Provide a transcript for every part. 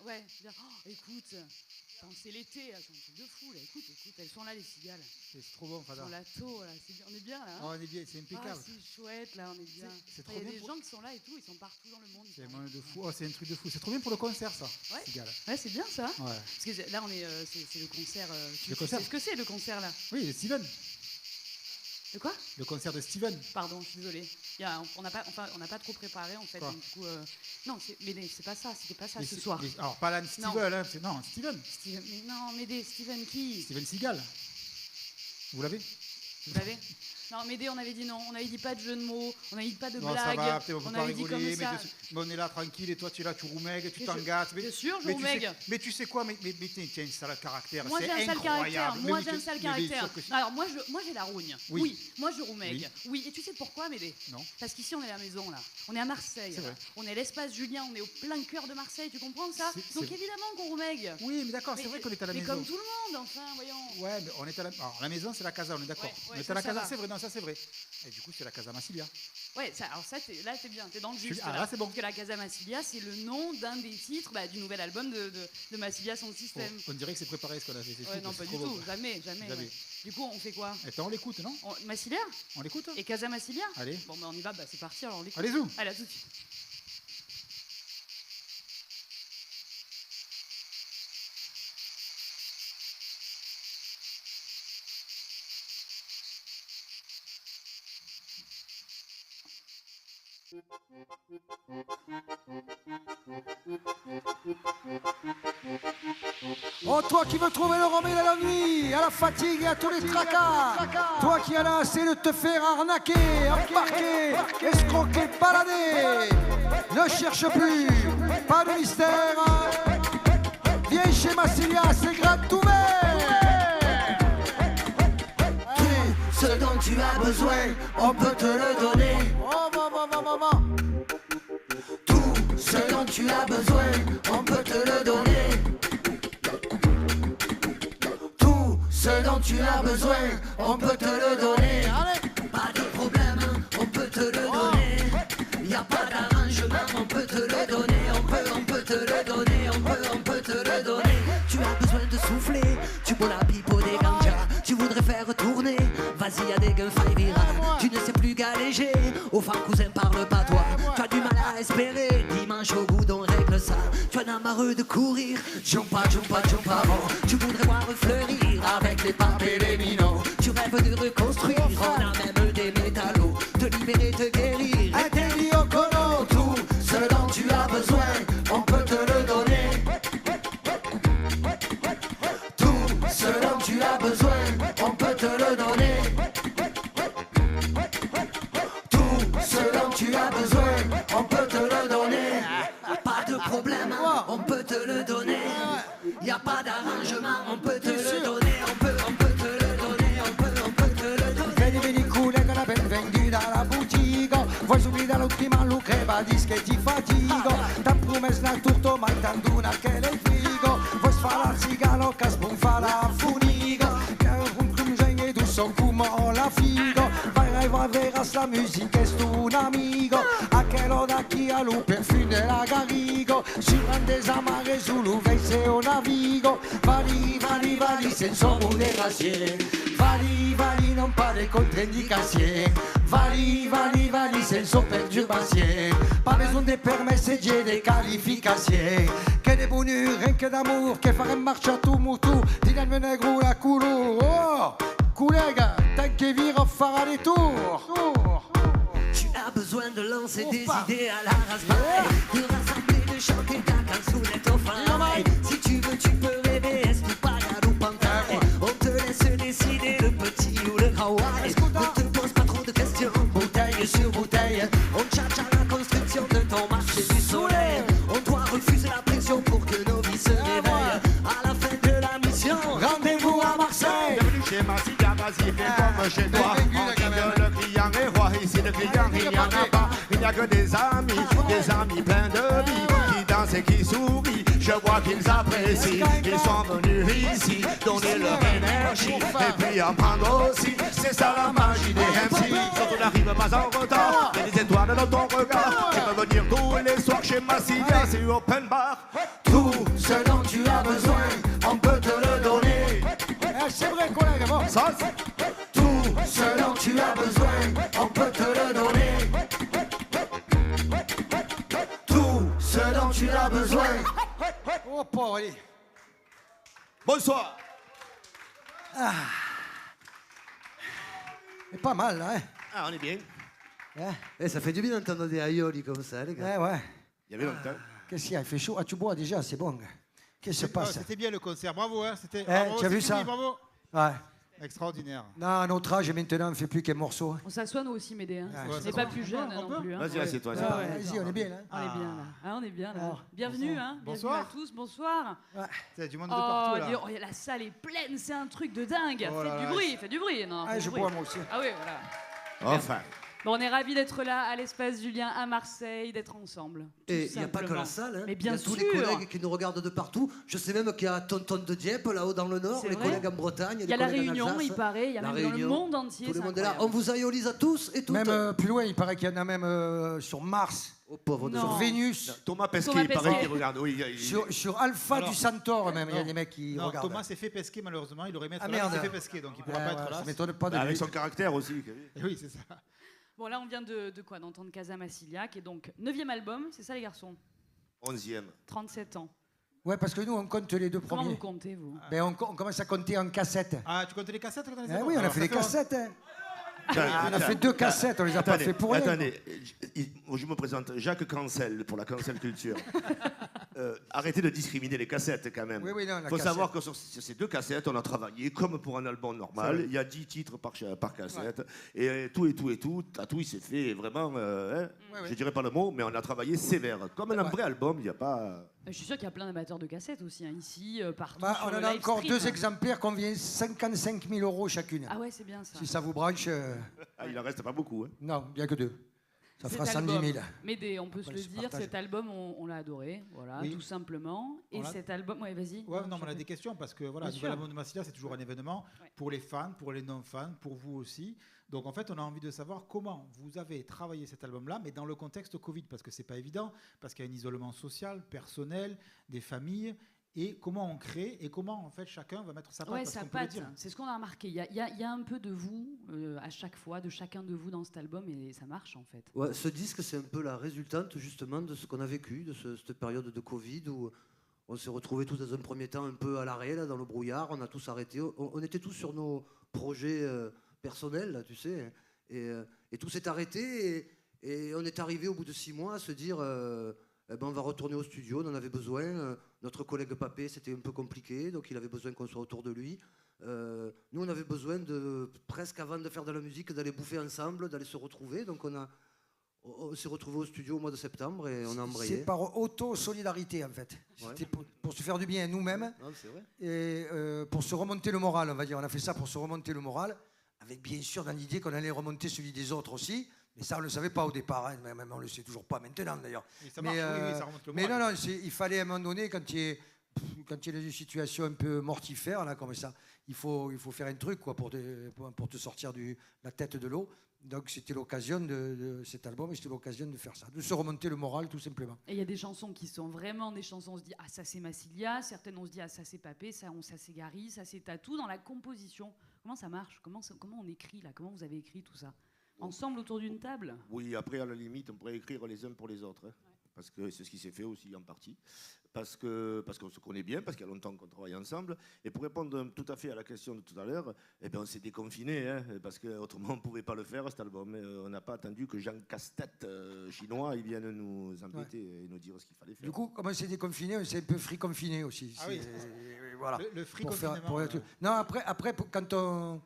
ouais. Dire, oh, écoute, c'est l'été, c'est un truc de fou, là. Écoute, elles sont là, les cigales. C'est trop bon, Fada. Sur la taux, là. On est bien, là. Hein, on est bien, c'est impeccable. C'est chouette, là, on est bien. C'est trop bien. Il y a bien des gens qui sont là et tout, ils sont partout dans le monde. C'est un de fou. Oh, c'est un truc de fou. C'est trop bien pour le concert, ça. Ouais, Cigale. Ouais, c'est bien, ça. Ouais. Parce que là, c'est le concert. Le concert. Tu sais ce que c'est, le concert, là? Oui, Steven. De quoi? Le concert de Steven. Pardon, je suis désolée. On n'a pas trop préparé, en fait. Donc, du coup, non, mais c'est pas ça. C'était pas ça ce soir. Alors, pas Alan Steven, hein, non, Steven. Mais non, Médée, Steven qui? Steven Seagal. Vous l'avez? Vous l'avez? Non, Médée, on avait dit non. On avait dit pas de jeu de mots. On avait dit pas de non, blagues. Ça va, on peut pas avait rigoler, dit comme ça. mais on est là tranquille et toi tu es là, tu roumègues, tu t'engages. Bien sûr, je roumègue. Mais tu sais quoi, mais tiens, ça a le caractère, moi, c'est j'ai un sale incroyable. Caractère. Moi, j'ai un sale caractère. Alors, moi, j'ai la rougne. Oui. Moi, je roumègue. Oui. Et tu sais pourquoi, Médée? Non. Parce qu'ici, on est à la maison, là. On est à Marseille. C'est vrai. On est à l'espace Julien, on est au plein cœur de Marseille, tu comprends ça? Donc, évidemment qu'on roumègue. Oui, mais d'accord, c'est vrai qu'on est à la maison. Mais comme tout le monde, enfin, voyons. Ouais, mais on est à la... Alors, la maison, c'est la casa, on est d'accord. Ouais, on est à la casa, c'est vrai, non, ça c'est vrai. Et du coup, c'est la Casa Massilia. Ouais, alors ça, là, t'es bien, t'es dans le juste. Là, c'est bon. Parce que la Casa Massilia, c'est le nom d'un des titres du nouvel album de Massilia Son Système. On dirait que c'est préparé ce qu'on a fait. Ouais, non, pas du tout, jamais. Ouais. Du coup, on fait quoi? Attends, on l'écoute, non? Massilia? On l'écoute? Et Casa Massilia? Allez. Bon, on y va, c'est parti, alors on l'écoute. Allez-y. Allez, à tout de suite. Oh, toi qui veux trouver le remède à l'ennui, à la fatigue et à tous les tracas, toi qui en as assez de te faire arnaquer, embarquer, escroquer, balader, ne cherche plus, pas de mystère, viens chez Massilia, c'est gratuit. Tout ce dont tu as besoin, on peut te le donner. Tout ce dont tu as besoin, on peut te le donner. Tout ce dont tu as besoin, on peut te le donner. Pas de problème, on peut te le donner. Y a pas d'arrangement, on peut te le donner. On peut te le donner, on peut te le donner. Tu as besoin de souffler, tu bois la pipe au des ganjas. Tu voudrais faire tourner, vas-y y'a des guns Vira. Tu ne sais plus galéger, au fin cousin parle pas toi. Tu as du mal à espérer, dimanche au bout on règle ça. Tu en as marre de courir, jumpa avant. Tu voudrais voir fleurir avec les papes et les minots. Tu rêves de reconstruire, on a même des métallos. Te libérer, te guérir, interdit au cono. Tout ce dont tu as besoin, on peut te le donner. Tout ce dont tu as besoin, on peut te le donner. Tout ce dont tu as besoin, on peut te le donner. Pas de problème, on peut te le donner. Y a pas d'arrangement, on peut te le donner. On peut te le donner, on peut te le donner. Vedi culo che la vendi dalla boutique. Vuoi subire l'ultima luce, va dische ti fatigo. T'as promesso da tutto, ma intanto una che le frigo. Vuoi sfare al cigano, che sbonfa la funigo. Che un crungegno tu son come la figo. Vai, verras la musique, è un amigo. A che lo da chi a lu perfino della Garrigo. Sur un des amarres, sull'uve se o navigo. Vali, senza moderazione. Vali, non pas contre-indications. Vali, senza perturbations. Pas besoin de permis, c'est des qualifications. Que de bonheur, rien que d'amour, que faire marche à tout moutou. Dis-le negro la couleur. Oh, collègue, tant que vire, fera des tours. Tu as besoin de lancer des idées à la raspberry, de rassembler, de chanter ta canzonette au fin. Si tu veux, tu peux rêver, est-ce que pas ou pantalon. On te laisse décider le petit ou le grand. Ne te pose pas trop de questions, bouteille sur bouteille. On tchatche à la construction de ton marché du soleil. On doit refuser la pression pour que nos vies se réveillent. À la fin de la mission, rendez-vous à Marseille. Bienvenue chez Massilia, vas-y, fais comme chez toi. On dit que le client est roi, ici le client il n'y en a pas. Il n'y a que des amis pleins de vie, qui dansent et qui sourient. Je vois qu'ils apprécient, ils sont venus ici, donner leur énergie, et puis en prendre aussi. C'est ça la magie des MC, quand on n'arrive pas en retard, il y a des étoiles dans ton regard. Tu peux venir tous les soirs chez Massilia, c'est open bar. Tout Tout ce dont tu as besoin, on peut te le donner. C'est vrai, collègue, bon. Ça, Tout ce dont tu as besoin, on peut te le donner. Tout ce dont tu as besoin. Oh, pauvre, allez. bonsoir. C'est pas mal, là, hein. Ah, on est bien. Ça fait du bien d'entendre des aïolis comme ça, les gars. Ouais. Il y avait longtemps. Qu'est-ce qu'il y a? Il fait chaud. Ah, tu bois déjà, c'est bon. Qu'est-ce qui se passe? C'était bien le concert, bravo. Hein. Tu as vu ça? Bravo. Ouais. Extraordinaire. Non, à notre âge, maintenant, on ne fait plus qu'un morceau. On s'assoit nous aussi, Médée. Hein. Ouais, on n'est pas plus jeune non plus. Hein. Vas-y, assieds-toi. Ouais, assieds-toi. ouais. Vas-y, on est bien, là. On est bien là. Ah, on est bien là. Alors, Bienvenue, bonsoir. hein. Bonsoir. Bienvenue à tous. Bonsoir. Il y a du monde Oh, de partout, là. la salle est pleine, c'est un truc de dingue. Oh là Faites du là, bruit, faites du bruit. Non, Ah, faites du je bruit. bois, moi aussi. Ah oui, voilà. Enfin. Bon, on est ravis d'être là à l'espace Julien à Marseille, d'être ensemble. Et tout il n'y a pas que simplement. la salle, hein. Mais bien il y a tous sûr. les collègues qui nous regardent de partout. Je sais même qu'il y a Tonton de Dieppe là-haut dans le Nord, C'est les vrai. collègues en Bretagne. Il y a la Réunion, il paraît, il y a La même dans le Réunion, monde entier. Tout le c'est monde est là. On incroyable. vous aïolise à tous et toutes. Même plus loin, il paraît qu'il y en a même sur Mars, Oh, pauvre de Non. sur gens. Vénus, Thomas Pesquet, Thomas il paraît Pesquet. qu'il regarde. Oui, sur Alpha Alors, du Centaure, même. Il y a non. des mecs qui Non, regardent. Thomas s'est fait pesquer, malheureusement. Il aurait aimé être Ah, là, mais il merde. s'est fait pesquer, donc il ne pourra Ouais, pas être ouais, là. ça m'étonne pas de Avec lui. son caractère aussi. Et oui, c'est ça. Bon, là, on vient de quoi? D'entendre Casa Massilia, qui est donc 9e album, c'est ça, les garçons? 11e. 37 ans. Ouais, parce que nous, on compte les deux Comment vous premiers. comptez, vous? Ben, on commence à compter en cassettes. Ah, tu comptes les cassettes quand on les Eh a oui, on a Alors, fait ça des cassettes. Hein. On a Attends, fait 2 cassettes, on les a pas fait pour rien. Attendez, je me présente Jacques Cancel pour la Cancel Culture. Arrêtez de discriminer les cassettes quand même. Oui, oui, non, la Il faut cassette. savoir que sur ces 2 cassettes, on a travaillé comme pour un album normal. Il y a 10 titres par cassette. Et tout, il s'est fait vraiment, je dirais pas le mot, mais on a travaillé sévère. Comme un vrai album, il n'y a pas... Je suis sûr qu'il y a plein d'amateurs de cassettes aussi, hein, ici, partout. Bah, sur on le en a live encore stream. 2 exemplaires qu'on vient 55 000 € chacune. Ah ouais, c'est bien ça. Si ça vous branche, Ah, il en reste pas beaucoup. Hein. non, bien que 2. Ça Cet fera 110 album, 000. Médée, on peut se Ouais, le se dire, partage. cet album, on l'a adoré, voilà, Oui. tout simplement. Et On l'a- cet album, ouais, vas-y. Ouais, non, je mais on a t'en des prie. questions parce que voilà, Bien le nouvel sûr. album de Massilia, c'est toujours un événement Ouais. pour les fans, pour les non-fans, pour vous aussi. Donc en fait, on a envie de savoir comment vous avez travaillé cet album-là, mais dans le contexte Covid, parce que c'est pas évident, parce qu'il y a un isolement social, personnel, des familles, et comment on crée et comment en fait chacun va mettre sa patte. Ouais, parce sa qu'on peut le patte, dire. c'est ce qu'on a remarqué. Il y a un peu de vous à chaque fois, de chacun de vous dans cet album, et ça marche en fait. Ouais, ce disque, c'est un peu la résultante justement de ce qu'on a vécu, de cette période de Covid où on s'est retrouvés tous dans un premier temps un peu à l'arrêt, là, dans le brouillard. On a tous arrêté. On était tous sur nos projets personnels, là, tu sais. Et tout s'est arrêté. Et on est arrivé au bout de 6 mois à se dire eh ben, on va retourner au studio, on en avait besoin. Notre collègue Papé, c'était un peu compliqué, donc il avait besoin qu'on soit autour de lui. Nous, on avait besoin de, presque avant de faire de la musique, d'aller bouffer ensemble, d'aller se retrouver. Donc on s'est retrouvés au studio au mois de septembre et on a embrayé. C'est par auto-solidarité, en fait. Ouais. C'était pour se faire du bien nous-mêmes Non, c'est vrai. et pour se remonter le moral, on va dire. On a fait ça pour se remonter le moral, avec bien sûr dans l'idée qu'on allait remonter celui des autres aussi. Mais ça, on ne le savait pas au départ, hein. Même on ne le sait toujours pas maintenant, d'ailleurs. Et ça marche, oui, ça remonte le mais moral. non, il fallait à un moment donné, quand il y a des situations un peu mortifères, là, comme ça, il faut faire un truc quoi, pour te sortir la tête de l'eau. Donc c'était l'occasion de cet album, et c'était l'occasion de faire ça, de se remonter le moral, tout simplement. Et il y a des chansons qui sont vraiment des chansons, on se dit, ah ça c'est Massilia, certaines on se dit, ah ça c'est Papé, ça c'est Gary, ça c'est Tatou. Dans la composition, comment ça marche, comment on écrit là, comment vous avez écrit tout ça? Ensemble autour d'une table? Oui, après, à la limite, on pourrait écrire les uns pour les autres. Hein. Parce que c'est ce qui s'est fait aussi en partie. Parce qu'on se connaît bien, parce qu'il y a longtemps qu'on travaille ensemble. Et pour répondre tout à fait à la question de tout à l'heure, eh bien, on s'est déconfiné, hein, parce qu'autrement, on ne pouvait pas le faire, cet album. On n'a pas attendu que Jean Casse-Tête chinois il vienne nous embêter et nous dire ce qu'il fallait faire. Du coup, comme on s'est déconfiné, on s'est un peu free confiné aussi. Ah oui. Voilà. Le free Pour faire- confinement. pour le truc. Non, après, quand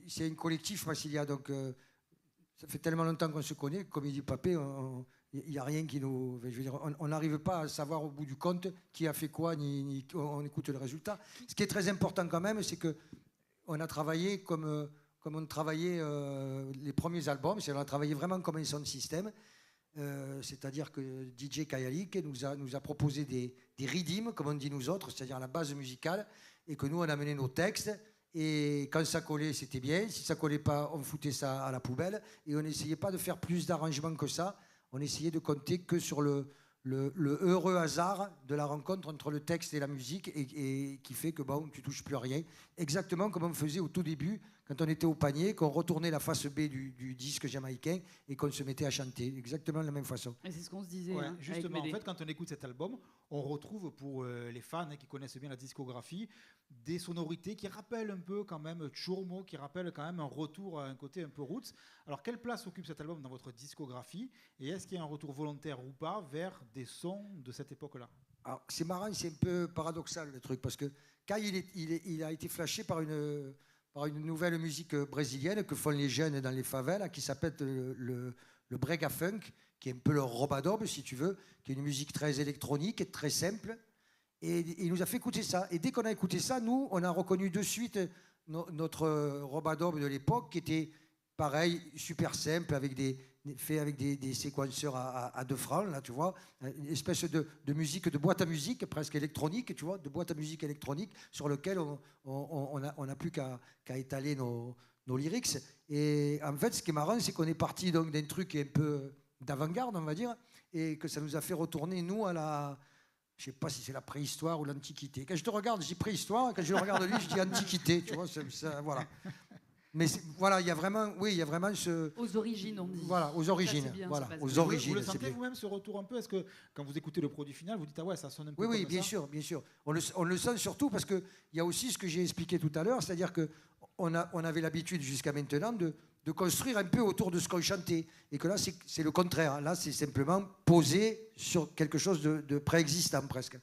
c'est un collectif, Massilia, donc ça fait tellement longtemps qu'on se connaît, comme il dit Papé, il n'y a rien qui nous... Je veux dire, on n'arrive pas à savoir au bout du compte qui a fait quoi, ni on écoute le résultat. Ce qui est très important quand même, c'est qu'on a travaillé comme on travaillait les premiers albums, c'est-à-dire on a travaillé vraiment comme un sound system. C'est-à-dire que DJ Kayalik nous a proposé des rythmes, comme on dit nous autres, c'est-à-dire la base musicale, et que nous, on a mené nos textes. Et quand ça collait, c'était bien. Si ça collait pas, on foutait ça à la poubelle. Et on n'essayait pas de faire plus d'arrangements que ça. On essayait de compter que sur le le heureux hasard de la rencontre entre le texte et la musique et qui fait que bon, tu touches plus à rien. Exactement comme on faisait au tout début, quand on était au panier, qu'on retournait la face B du disque jamaïcain et qu'on se mettait à chanter. Exactement de la même façon. Et c'est ce qu'on se disait. Ouais, hein, justement, en avec fait, quand on écoute cet album, on retrouve pour les fans qui connaissent bien la discographie des sonorités qui rappellent un peu quand même Tchurmo, qui rappellent quand même un retour à un côté un peu roots. Alors, quelle place occupe cet album dans votre discographie et est-ce qu'il y a un retour volontaire ou pas vers des sons de cette époque-là? Alors, c'est marrant, c'est un peu paradoxal le truc, parce que quand il a été flashé par une nouvelle musique brésilienne que font les jeunes dans les favelas, qui s'appelle le brega funk, qui est un peu le robadobe, si tu veux, qui est une musique très électronique et très simple. Et il nous a fait écouter ça. Et dès qu'on a écouté ça, nous, on a reconnu de suite notre robadobe de l'époque, qui était pareil, super simple, fait avec des séquenceurs à 2 francs, là, tu vois, une espèce de musique, de boîte à musique, presque électronique, tu vois, de boîte à musique électronique, sur lequel on n'a plus qu'à étaler nos lyrics. Et en fait, ce qui est marrant, c'est qu'on est parti donc d'un truc un peu d'avant-garde, on va dire, et que ça nous a fait retourner, nous, à la... Je ne sais pas si c'est la préhistoire ou l'antiquité. Quand je te regarde, je dis préhistoire, quand je le regarde lui, je dis antiquité, tu vois, voilà. Mais voilà, il y a vraiment ce... Aux origines, on dit. Voilà, aux origines. Bien, voilà, aux aux origines. Vous le sentez vous-même ce retour un peu? Est-ce que quand vous écoutez le produit final, vous dites ah ouais, ça sonne un peu Oui, comme bien ça? sûr, bien sûr. On le sent surtout parce qu'il y a aussi ce que j'ai expliqué tout à l'heure, c'est-à-dire qu'on avait l'habitude jusqu'à maintenant de construire un peu autour de ce qu'on chantait. Et que là, c'est le contraire. Là, c'est simplement poser sur quelque chose de préexistant presque.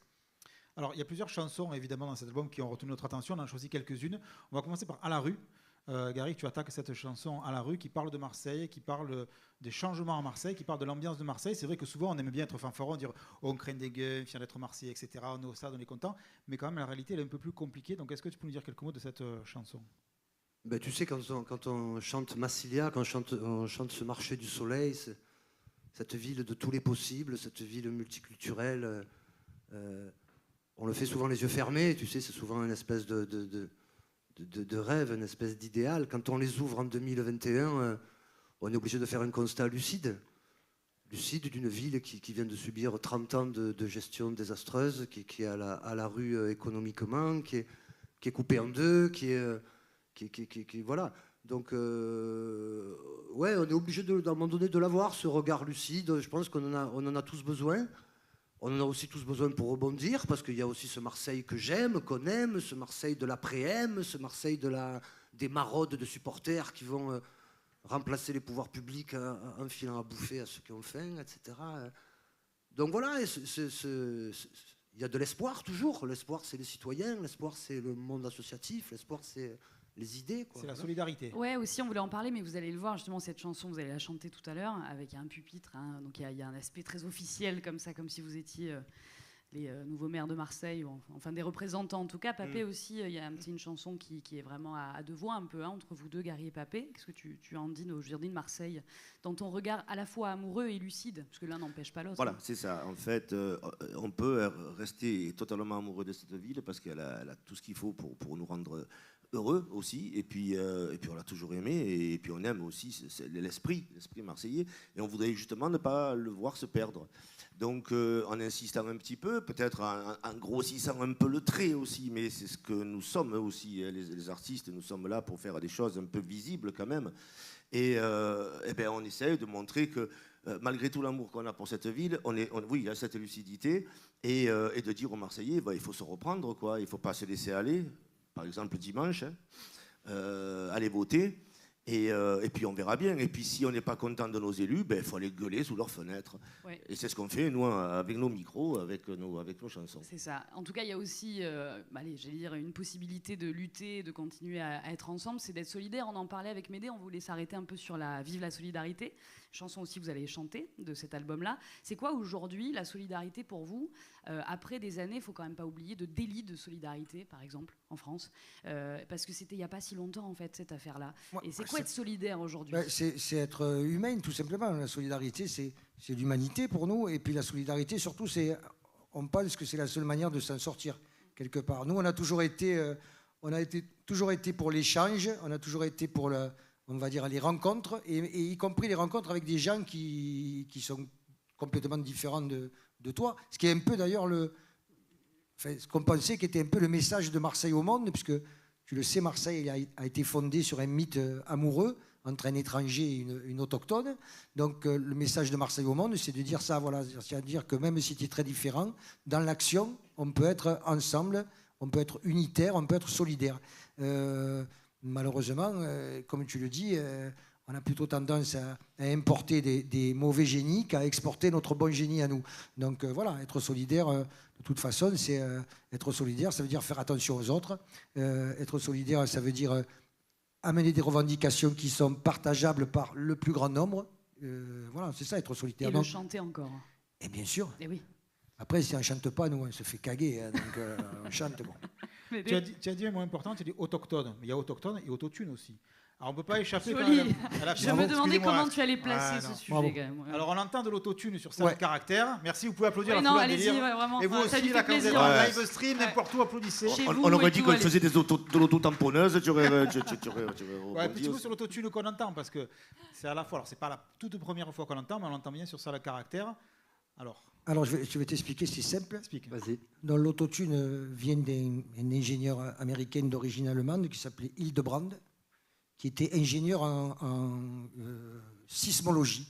Alors, il y a plusieurs chansons, évidemment, dans cet album qui ont retenu notre attention. On en a choisi quelques-unes. On va commencer par À la rue. Gary, tu attaques cette chanson À la rue qui parle de Marseille, qui parle des changements à Marseille, qui parle de l'ambiance de Marseille. C'est vrai que souvent, on aime bien être fanfaron, dire on craint des gueux, fier d'être Marseillais, etc. On est au stade, on est content. Mais quand même, la réalité, elle est un peu plus compliquée. Donc, est-ce que tu peux nous dire quelques mots de cette chanson? Ben, tu sais, quand on chante Massilia, quand on chante ce marché du soleil, cette ville de tous les possibles, cette ville multiculturelle, on le fait souvent les yeux fermés, tu sais, c'est souvent une espèce de rêve, une espèce d'idéal. Quand on les ouvre en 2021, on est obligé de faire un constat lucide d'une ville qui vient de subir 30 ans de gestion désastreuse, qui est à la rue économiquement, qui est coupée en deux, qui voilà. Donc, ouais, on est obligé à un moment donné de l'avoir, ce regard lucide. Je pense qu'on en a tous besoin. On en a aussi tous besoin pour rebondir, parce qu'il y a aussi ce Marseille que j'aime, qu'on aime, ce Marseille de l'après-M, ce Marseille des maraudes de supporters qui vont remplacer les pouvoirs publics en filant à bouffer à ceux qui ont faim, etc. Donc voilà, il y a de l'espoir toujours. L'espoir, c'est les citoyens, l'espoir, c'est le monde associatif, l'espoir, c'est les idées. C'est la solidarité. Ouais, aussi, on voulait en parler, mais vous allez le voir, justement, cette chanson, vous allez la chanter tout à l'heure, avec un pupitre, hein, donc il y a un aspect très officiel, comme ça, comme si vous étiez les nouveaux maires de Marseille, ou enfin des représentants en tout cas. Papé aussi, il y a une chanson qui est vraiment à 2 voix, un peu, hein, entre vous deux, Gary et Papé. Qu'est-ce que tu en dis, nos Jardins de Marseille, dans ton regard à la fois amoureux et lucide, parce que l'un n'empêche pas l'autre. Voilà, c'est ça. En fait, on peut rester totalement amoureux de cette ville parce qu'elle a tout ce qu'il faut pour nous rendre heureux aussi, et puis on l'a toujours aimé, et puis on aime aussi l'esprit marseillais, et on voudrait justement ne pas le voir se perdre. Donc en insistant un petit peu, peut-être en grossissant un peu le trait aussi, mais c'est ce que nous sommes aussi, les artistes, nous sommes là pour faire des choses un peu visibles quand même, et ben on essaie de montrer que malgré tout l'amour qu'on a pour cette ville, oui, il y a cette lucidité, et de dire aux Marseillais, il faut se reprendre, quoi, il ne faut pas se laisser aller. Par exemple dimanche, aller voter, et puis on verra bien. Et puis si on n'est pas content de nos élus, il faut aller gueuler sous leurs fenêtres. Ouais. Et c'est ce qu'on fait, nous, avec nos micros, avec nos chansons. C'est ça. En tout cas, il y a aussi, j'allais dire, une possibilité de lutter, de continuer à être ensemble, c'est d'être solidaire. On en parlait avec Médée, on voulait s'arrêter un peu sur Vive la solidarité. Chanson aussi que vous allez chanter de cet album-là. C'est quoi aujourd'hui la solidarité pour vous? Après des années, il ne faut quand même pas oublier de délit de solidarité, par exemple, en France. Parce que c'était il n'y a pas si longtemps, en fait, cette affaire-là. Et c'est quoi être solidaire aujourd'hui? C'est être humain, tout simplement. La solidarité, c'est l'humanité pour nous. Et puis la solidarité, surtout, on pense que c'est la seule manière de s'en sortir, quelque part. Nous, on a toujours été pour l'échange, on a toujours été pour on va dire les rencontres, et y compris les rencontres avec des gens qui sont complètement différent de toi. Ce qui est un peu d'ailleurs ce qu'on pensait qui était un peu le message de Marseille au monde, puisque tu le sais, Marseille a été fondé sur un mythe amoureux entre un étranger et une autochtone. Donc le message de Marseille au monde, c'est de dire ça, voilà, c'est-à-dire que même si tu es très différent, dans l'action, on peut être ensemble, on peut être unitaire, on peut être solidaire. Malheureusement, comme tu le dis, on a plutôt tendance à importer des mauvais génies qu'à exporter notre bon génie à nous. Donc voilà, être solidaire, de toute façon, c'est être solidaire, ça veut dire faire attention aux autres. Être solidaire, ça veut dire amener des revendications qui sont partageables par le plus grand nombre. Voilà, c'est ça, être solidaire. Et le chanter encore. Et bien sûr. Et oui. Après, si on ne chante pas, nous, on se fait caguer. Hein, donc on chante, bon. Tu as dit un mot important, tu as dit autochtone. Mais il y a autochtone et autotune aussi. Alors on ne peut pas échapper Joli. quand même à la Je me demandais comment tu allais placer ce sujet. Bravo. Quand même. Ouais. Alors on entend de l'autotune sur ça, le caractère. Merci, vous pouvez applaudir. Oui, non, allez-y, vraiment. Et vous aussi, là, quand vous êtes en live stream, n'importe où, applaudissez. On aurait dit qu'on faisait de l'auto-tamponneuse, tu aurais un petit mot sur l'autotune qu'on entend, parce que c'est à la fois, alors c'est pas la toute première fois qu'on l'entend, mais on l'entend bien sur ça, le caractère. Alors je vais t'expliquer, c'est simple. Explique. Vas-y. Donc, l'autotune vient d'un ingénieur américain d'origine allemande qui s'appelait Hildebrand, qui était ingénieur en sismologie.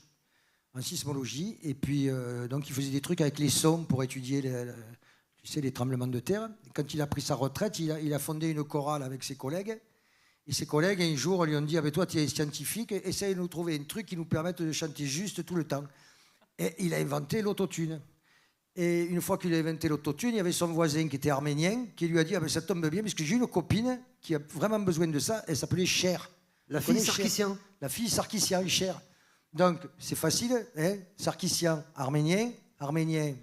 Et puis, donc, il faisait des trucs avec les sons pour étudier les tremblements de terre. Quand il a pris sa retraite, il a fondé une chorale avec ses collègues. Et ses collègues, un jour, lui ont dit toi, tu es scientifique, essaye de nous trouver un truc qui nous permette de chanter juste tout le temps. Et il a inventé l'autotune. Et une fois qu'il a inventé l'autotune, il y avait son voisin qui était arménien, qui lui a dit ça tombe bien, parce que j'ai une copine qui a vraiment besoin de ça, elle s'appelait Cher. La fille Sarkisian. La fille Sarkisian, Cher. Donc, c'est facile, hein, Sarkisian, arménien,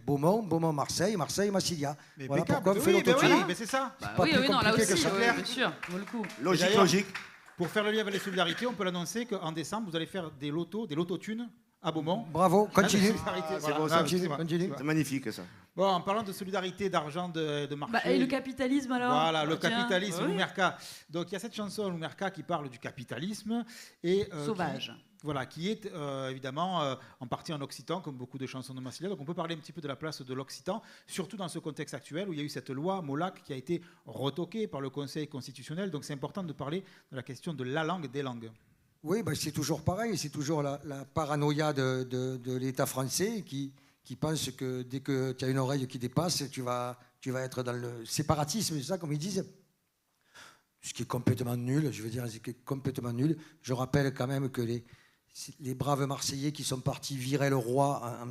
Beaumont, Marseille, Massilia. Mais voilà pourquoi on fait l'autotune. Oui, mais c'est ça. Oui, non, là aussi, bien sûr, pour le coup. Logique. Pour faire le lien avec les solidarités, on peut l'annoncer qu'en décembre, vous allez faire des lototunes à Beaumont. Bravo, continue. Continue. C'est magnifique ça. Bon, en parlant de solidarité, d'argent, de marché... et le capitalisme alors. Voilà, le capitalisme, Lumerca. Donc il y a cette chanson, Lumerca, qui parle du capitalisme. Et, sauvage. Qui est évidemment en partie en occitan, comme beaucoup de chansons de Massilia. Donc on peut parler un petit peu de la place de l'occitan, surtout dans ce contexte actuel où il y a eu cette loi Molac qui a été retoquée par le Conseil constitutionnel. Donc c'est important de parler de la question de la langue des langues. Oui, c'est toujours pareil, c'est toujours la paranoïa de l'État français qui pense que dès que tu as une oreille qui dépasse, tu vas être dans le séparatisme, c'est ça comme ils disent. Ce qui est complètement nul, c'est complètement nul. Je rappelle quand même que les braves Marseillais qui sont partis virer le roi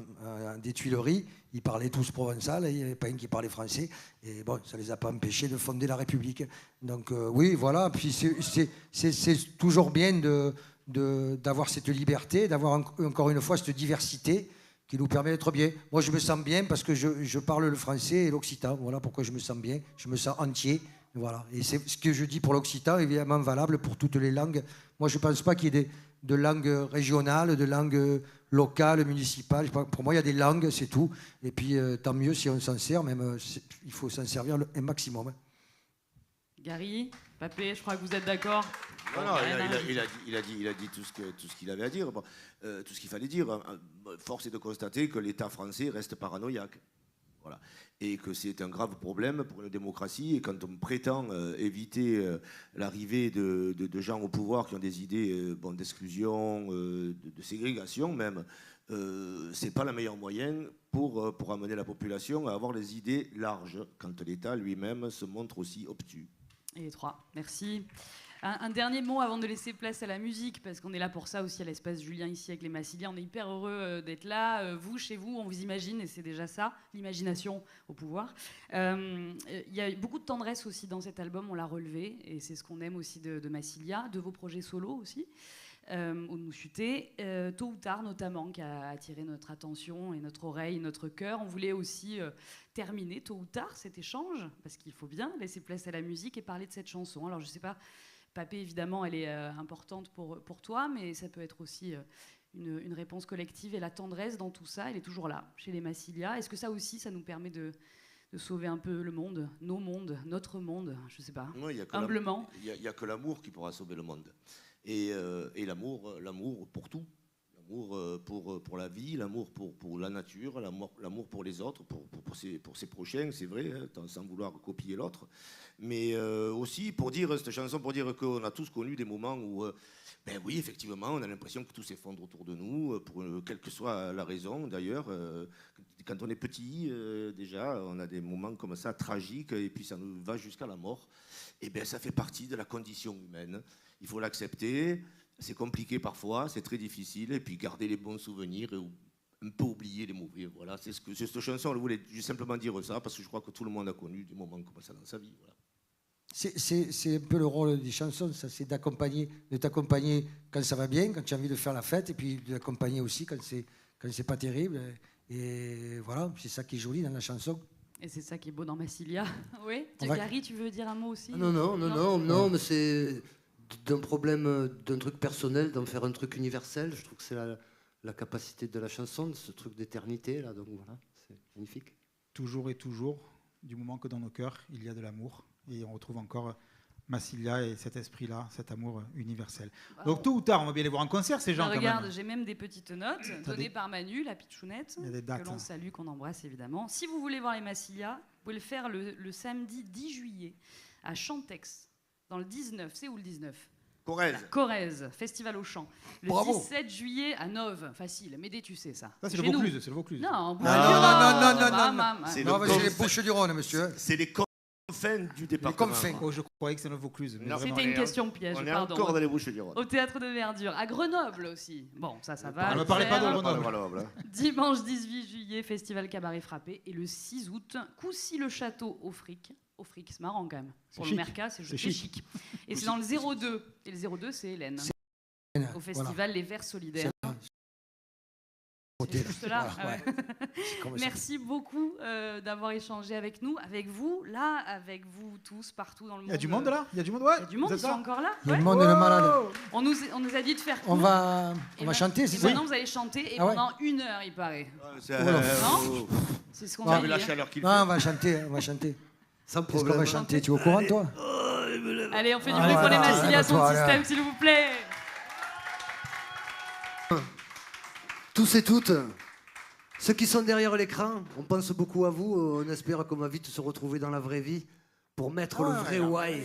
des Tuileries, ils parlaient tous provençal, il n'y avait pas un qui parlait français, et bon, ça ne les a pas empêchés de fonder la République. Donc oui, voilà, puis c'est toujours bien d'avoir cette liberté, d'avoir encore une fois cette diversité qui nous permet d'être bien. Moi, je me sens bien parce que je parle le français et l'occitan, voilà pourquoi je me sens bien, je me sens entier. Voilà. Et c'est ce que je dis pour l'occitan, évidemment valable pour toutes les langues. Moi, je ne pense pas qu'il y ait de langues régionales, de langues locales, municipales. Pour moi, il y a des langues, c'est tout. Et puis, tant mieux si on s'en sert, même il faut s'en servir un maximum. Gary, Papé, je crois que vous êtes d'accord. Non, il a dit tout ce qu'il avait à dire, tout ce qu'il fallait dire. Force est de constater que l'État français reste paranoïaque. Voilà. Et que c'est un grave problème pour une démocratie. Et quand on prétend éviter l'arrivée de gens au pouvoir qui ont des idées d'exclusion, de ségrégation même, c'est pas le meilleur moyen pour amener la population à avoir des idées larges, quand l'État lui-même se montre aussi obtus. Et trois, merci. Un dernier mot avant de laisser place à la musique, parce qu'on est là pour ça aussi à l'espace Julien, ici avec les Massiliens. On est hyper heureux d'être là. Vous, chez vous, on vous imagine, et c'est déjà ça, l'imagination au pouvoir. Il y a beaucoup de tendresse aussi dans cet album, on l'a relevé, et c'est ce qu'on aime aussi de Massilia, de vos projets solo aussi, au Moussuté, tôt ou tard notamment, qui a attiré notre attention et notre oreille, notre cœur. On voulait aussi terminer tôt ou tard cet échange, parce qu'il faut bien laisser place à la musique et parler de cette chanson. Alors je ne sais pas, Papé, évidemment, elle est importante pour toi, mais ça peut être aussi une réponse collective. Et la tendresse dans tout ça, elle est toujours là, chez les Massilia. Est-ce que ça aussi, ça nous permet de sauver un peu le monde, nos mondes, notre monde, je ne sais pas, humblement. Il n'y a que l'amour qui pourra sauver le monde. Et l'amour pour tout. L'amour pour la vie, l'amour pour la nature, l'amour pour les autres, pour ses prochains, c'est vrai, hein, sans vouloir copier l'autre. Mais aussi pour dire, cette chanson, pour dire qu'on a tous connu des moments où, ben oui, effectivement, on a l'impression que tout s'effondre autour de nous, pour quelle que soit la raison d'ailleurs. Quand on est petit, déjà, on a des moments comme ça tragiques, et puis ça nous va jusqu'à la mort. Et bien, ça fait partie de la condition humaine. Il faut l'accepter. C'est compliqué parfois, c'est très difficile, et puis garder les bons souvenirs et un peu oublier les mauvais. Voilà, c'est cette chanson, on voulait simplement dire ça, parce que je crois que tout le monde a connu des moments comme ça dans sa vie. Voilà. C'est un peu le rôle des chansons, ça, c'est de t'accompagner quand ça va bien, quand tu as envie de faire la fête, et puis de t'accompagner aussi quand c'est pas terrible. Et voilà, c'est ça qui est joli dans la chanson. Et c'est ça qui est beau dans Massilia. Oui, Gary, tu veux dire un mot aussi? Non, mais c'est d'un problème, d'un truc personnel, d'en faire un truc universel. Je trouve que c'est la capacité de la chanson, ce truc d'éternité, là. Donc voilà, c'est magnifique. Toujours et toujours, du moment que dans nos cœurs, il y a de l'amour. Et on retrouve encore Massilia et cet esprit-là, cet amour universel. Donc tôt ou tard, on va bien les voir en concert, ces gens. Regarde, j'ai même des petites notes données par Manu, la pitchounette, il y a des dates, que l'on salue, qu'on embrasse évidemment. Si vous voulez voir les Massilia, vous pouvez le faire le samedi 10 juillet à Chantex, dans le 19. C'est où le 19? Corrèze, Festival au Chant. Le 17 juillet à Nove, facile. Médée, tu sais ça. Ça, c'est le Vaucluse, c'est le Vaucluse. Non, c'est les Bouches-du-Rhône, monsieur. C'est les confins du département. Oh, je croyais que c'est le Vaucluse. C'était une question piège, on est encore dans les Bouches-du-Rhône. Au Théâtre de Verdure, à Grenoble aussi. Bon, ça va. Ne me parlez pas de Grenoble. Dimanche 18 juillet, Festival Cabaret Frappé. Et le 6 août, Coucy-le-Château au Fric. Au Fric, c'est marrant quand même. Pour le Mercat, c'est chic. Et c'est dans le 02. Et le 02, c'est Hélène. Au festival Les Verts Solidaires. C'est juste là. Merci beaucoup d'avoir échangé avec nous, avec vous, là, avec vous tous, partout dans le monde. Il y a du monde là? Il y a du monde, ouais. Il y a du monde, ils sont encore là. Il y a du monde, le malade. On nous a dit de faire court. On va chanter, c'est ça? Maintenant, vous allez chanter, et pendant 1 heure, il paraît. Non, c'est ce qu'on va dire. Non, on va chanter. Sans problème. Qu'est-ce qu'on va chanter? Tu es au courant, toi? Allez, on fait du bruit pour les Massilia son système, s'il vous plaît. Tous et toutes, ceux qui sont derrière l'écran, on pense beaucoup à vous. On espère qu'on va vite se retrouver dans la vraie vie pour mettre le vrai why.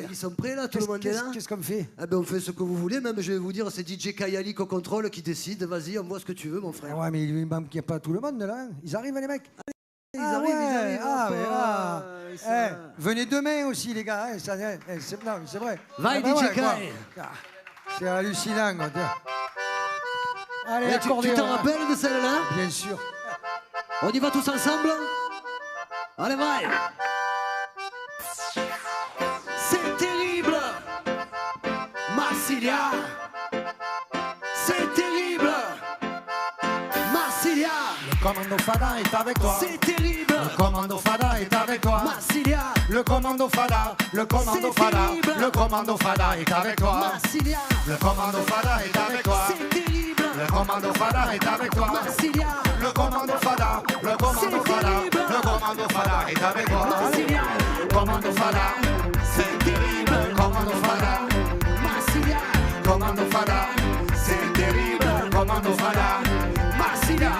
Ils sont prêts là? Tout le monde est là? Qu'est-ce qu'on fait? On fait ce que vous voulez. Même, je vais vous dire, c'est DJ Kayalik au contrôle qui décide. Vas-y, on voit ce que tu veux, mon frère. Ouais, mais il ne manque pas tout le monde là. Ils arrivent, les mecs. Ils arrivent. Venez demain aussi, les gars. C'est vrai. Va, DJ Kay. C'est hallucinant. Allez, tu t'en rappelles de celle-là? Bien sûr. On y va tous ensemble? Allez, va. C'est terrible, Massilia. C'est terrible, Massilia. Le commando Fada est avec toi. C'est terrible. Le commando Fada est avec toi. Massilia. Le commando Fada. Le commando Fada. Le commando Fada est avec toi. Massilia. Le commando Fada est avec toi. C'est terrible. Le commando Fada est avec toi. Massilia. Le commando Fada. Le commando Fada. Le commando Fada est avec toi. Massilia. Le commando Fada. C'est terrible. Le commando Fada. Massilia. Commando Fada. C'est terrible. Le commando Fada. Massilia.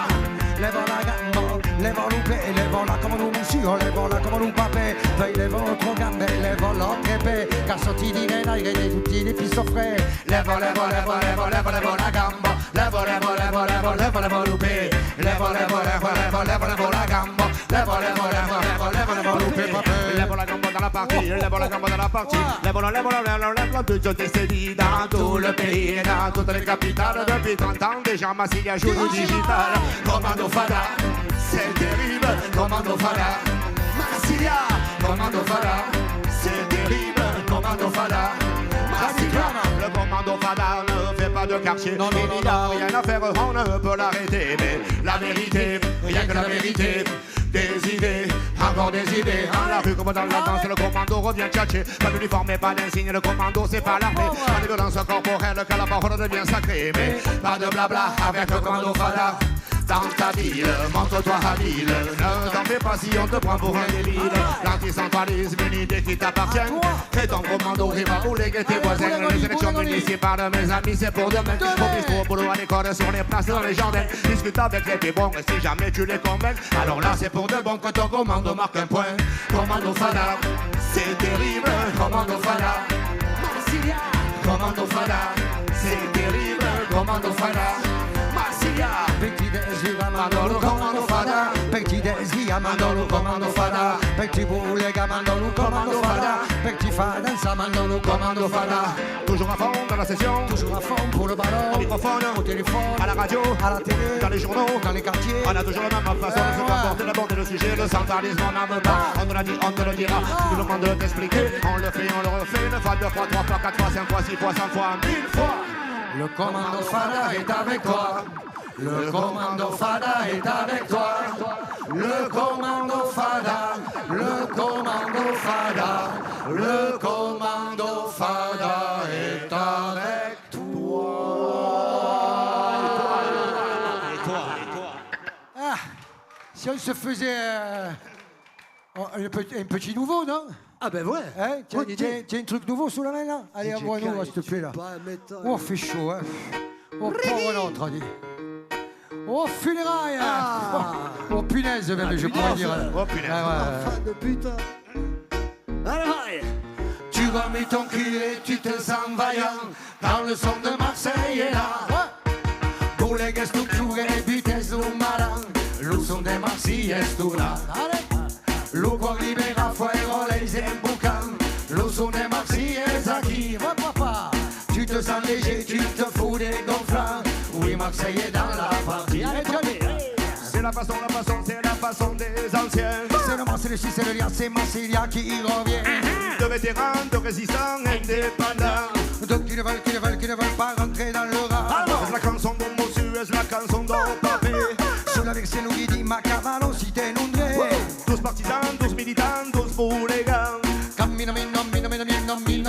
Lève la gambe, lève l'upé, lève-la come un muscio, lève-la come un papè, poi lève l'autre gambe, lève l'autre épée, car sorti di renai che dei tutti les fils frais. Lève la gambe, lève l'upé, lève la gambe, lève l'upé, papè. Lève la gambe dans la partie, lève la gambe dans la partie, lève toute décennie dans tout le pays et dans toutes les capitales. Depuis 30 ans déjà, Massilia joue du digital. Commando Fada, c'est terrible. Commando Fada, Massilia. Commando Fada, c'est terrible. Commando Fada, Massilia. Le commando Fada ne fait pas de quartier. Non, il n'y a rien à faire, on ne peut l'arrêter. Mais la vérité, rien que la vérité. Des idées, encore des idées. Dans la rue comme dans la danse, le commando revient tchatcher. Pas d'uniforme et pas d'insigne, le commando c'est pas l'armée. Pas de violence corporelle, que la parole devient sacrée. Mais pas de blabla avec le commando Fada. dans ta ville, montre-toi habile. Ne t'en fais pas si on te prend pour un débile. L'anticentralisme, une idée qui t'appartient. Et ton commando qui va rouler que tes voisins. Les élections municipales de mes amis, c'est pour demain. Au bistrot, au boulot, à l'école, sur les places, dans les jardins. Discute avec les pibrons et si jamais tu les convaincs, alors là c'est pour de bon que ton commando marque un point. Commando Fada, c'est terrible. Commando Fada, Marsilia. Commando Fada, c'est terrible. Commando Fada, Marsilia. Petit désir à Mandolo, commando Fada. Petit désir à Mandolo, commando Fada. Petit boulet à Mandolo, commando Fada. Petit Fada, ça Mandolo, commando Fada. Toujours à fond dans la session, Toujours à fond pour le ballon. au microphone, Au téléphone, à la radio, à la télé, dans les journaux, dans les quartiers. on a toujours la même façon de se comporter, d'aborder le sujet, le centralisme on n'en veut pas. On te l'a dit, on te le dira, tu nous demandes de t'expliquer. On le fait, on le refait, une fois, deux fois, trois fois, quatre fois, cinq fois, six fois, 100 fois, 1000 fois. Le commando Fada est avec toi. Le commando Fada est avec toi. Le commando Fada. Le commando Fada. Le commando Fada est avec toi. Ah, si on se faisait un petit nouveau, non? Ah ben ouais. Hein, Bonne idée. tiens un truc nouveau sous la main là. Allez, DJ envoie-nous, Kai, s'il te plaît là. pas mettre, Oh, fait chaud, hein. Oh, pauvre l'autre, dit. Oh, funérailles, hein. Oh, punaise, même, je pourrais dire. Oh punaise. Enfant de putain. Allez, Tu remets ton cul et tu te sens vaillant quand le son de Marseille est là. Pour les gestes tu repites lo malan, lo son de Marseille est tout là. Lo cuore libera fuego les embucan, lo son de Marseille est aquí. Va papa, tu te sens léger, tu te fous des gonflants. Oui, Marseille est dans la partie. Allez, Johnny. C'est la façon des anciens. C'est le Marseille, c'est le lien, c'est Marseilla qui revient. De vétérans, de résistants indépendants. Donc qui ne veulent pas rentrer dans le rap. C'est la chanson de Mossuez, la chanson de Papé. Sur la version où il dit Macavallo, si t'es inondé. 12 partisans, 12 militants, 12 hooligans. Cammino,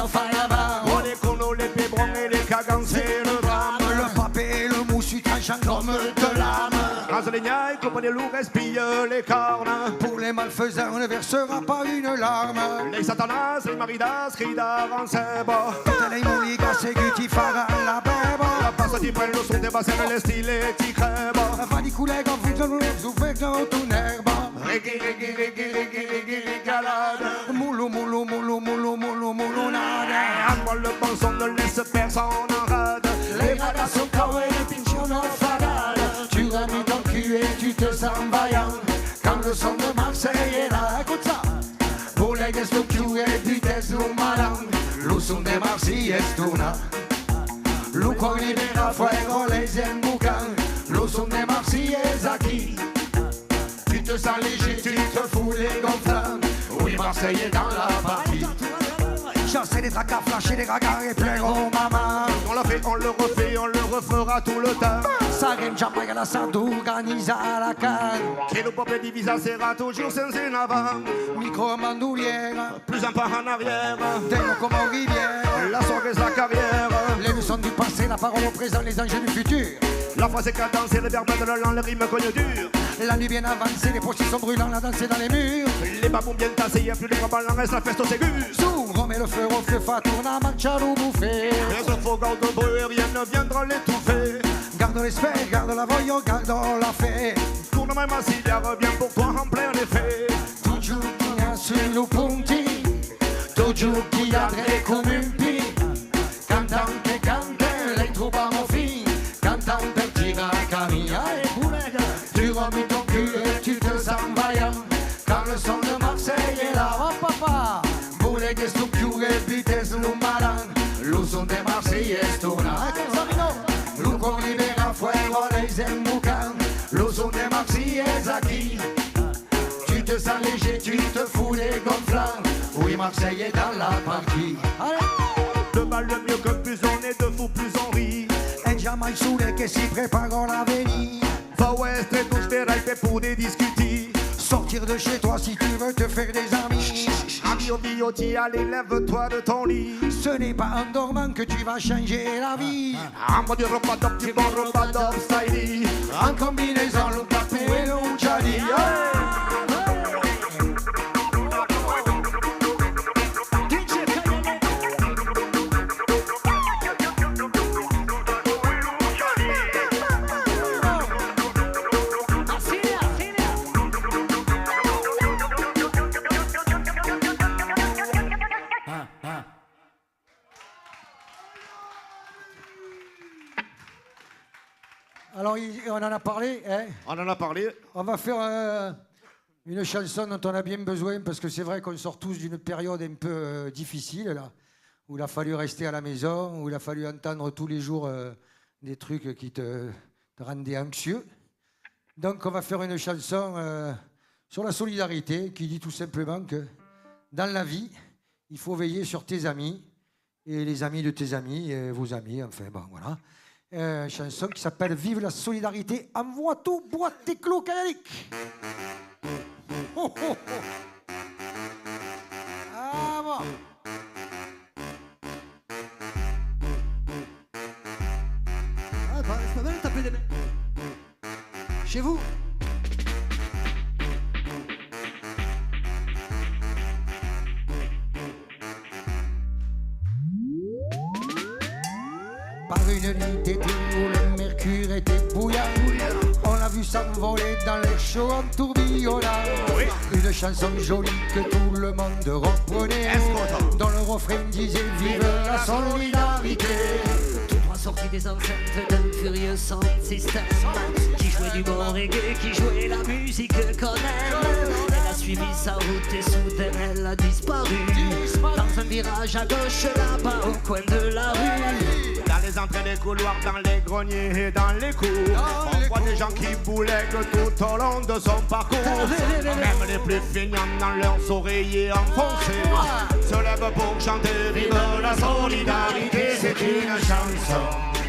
fa la barre. On les conos, les pébrons et les cagans, c'est le drame. Le papé et le moussu tranchant comme de l'âme. Razelignac, compagnie lourd, respille les cornes. Pour les malfaisants, on ne versera pas une larme. Les satanas, les maridas, ridar en sèbre. Tutte le mouligas seguiti faranno la beba. La passe ti prende lo sul basse le stile ti creba. Va di collega, figlio, zuffegno, tu nerba. Galade. Moulou, nada. Moi le bon son ne laisse personne en rade. Les ragazzi cao e le pinciono fadale. Tu remis ton cul et tu te sens vaillant quand le son de Marseille est là. Écoute ça. Pour les gestes più e vitesse lo malan. Lo son de Marseille est tourna. Lo cuore libera fuego les embucan. Lo son de Marseille est aquí. Tu te sens léger, tu te fous les gonflants. Oui, Marseille est dans la partie. Chasser des tracas, flasher des ragas et plaire aux mamans. On l'a fait, on le refait, on le refera tout le temps. Sarem, Jamaica, la s'organisa à la canne. Che le peuple divisa sera toujours sans en avant. Micro mandoulière, Plus un pas en arrière. des mots comme en rivière. La soirée, la carrière. Les leçons du passé, la parole au présent, les enjeux du futur. La phrase est cadencée, le verbe de la langue, le rime cogne dur. La nuit bien avancée, les pochis sont brûlants, la danse est dans les murs. Les babous bien tassés, y'a plus de ballons, reste la feste au ségur. Zoom, remet le feu au feu, fa tourne à manchalo bouffer. Rien se faut garde de bruit, rien ne viendra l'étouffer. Garde l'espère, garde la voyant, garde la fée. Tourne même assis, il revient pour toi en plein effet. Tu giochi a sui punti, tu giochi a tre come un pi. Cantante canta, lei troviamo fin, cantante tira cammina e pulega. Tu remis ton cul et tu te sens vaillant quand le son de Marseille est là. Oh papa, pour les gestes più repitez lo malan, lo son de Marseille est tourna. Lo cuore libera fuego les embucan, lo son de Marseille est aquí. Tu te sens léger, tu te fous les gonflants. Oui, Marseille est dans la partie. De mal le mieux que plus on est, de fou plus on rit. E già mai sole che si preparano a venire. Va ouest et tous des rêves pour des discuter. sortir de chez toi si tu veux te faire des amis. Ami au bioti, allez, lève-toi de ton lit. Ce n'est pas en dormant que tu vas changer la vie. Un bon du repas d'op, petit bon repas d'op, style. En combinaison, le papou et le tchadi. Alors, on en a parlé, hein? On en a parlé. On va faire une chanson dont on a bien besoin, parce que c'est vrai qu'on sort tous d'une période un peu difficile, là, où il a fallu rester à la maison, où il a fallu entendre tous les jours des trucs qui te rendaient anxieux. Donc, on va faire une chanson sur la solidarité, qui dit tout simplement que dans la vie, il faut veiller sur tes amis, et les amis de tes amis, et vos amis, enfin, bon, voilà. Chanson qui s'appelle Vive la solidarité, envoie tout, boîte tes clous, Cayalic. Oh, oh, oh. Ah bon. Ah bah, c'est pas mal de taper des mains. Chez vous. Par une nuit d'été où le mercure était bouillant, on l'a vu s'envoler dans l'air chaud en tourbillonnant. Une chanson jolie que tout le monde reprenait, dont le refrain disait vive la solidarité. Tout droit sorti des enceintes d'un furieux sound system qui jouait du bon reggae, qui jouait la musique qu'on aime. Elle a suivi sa route et soudain elle a disparu dans un virage à gauche là-bas au coin de la rue. Dans les entrées des couloirs, dans les greniers et dans les cours, on voit des gens qui boulèguent tout au long de son parcours. Même les plus feignants dans leurs oreillers enfoncés se lèvent pour chanter vive la solidarité. C'est une chanson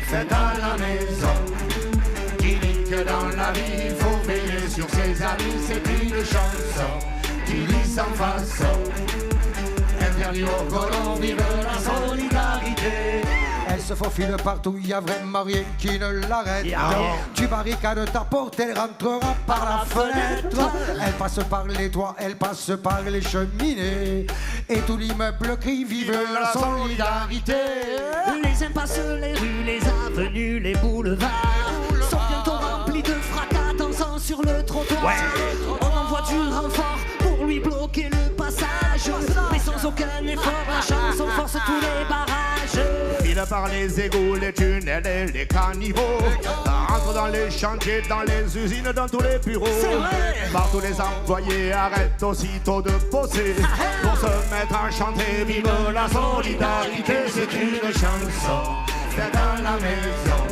faite à la maison qui dit que dans la vie il faut veiller sur ses amis. C'est une chanson qui dit sans façon interdit aux colons, vive la solidarité. Elle se faufile partout, il y a vraiment rien qui ne l'arrête. Tu barricades ta porte, elle rentrera par la fenêtre. Elle passe par les toits, elle passe par les cheminées. Et tout l'immeuble crie vive la solidarité. Les impasses, les rues, les avenues, les boulevards sont bientôt remplis de fracas dansant sur le trottoir. On envoie du renfort pour lui bloquer le passage, mais sans aucun effort, la chanson force tous les barrages. File par les égouts, les tunnels et les caniveaux. Rentre dans les chantiers, dans les usines, dans tous les bureaux. Partout les employés arrêtent aussitôt de bosser pour se mettre à chanter vive la solidarité. C'est une chanson faite à la maison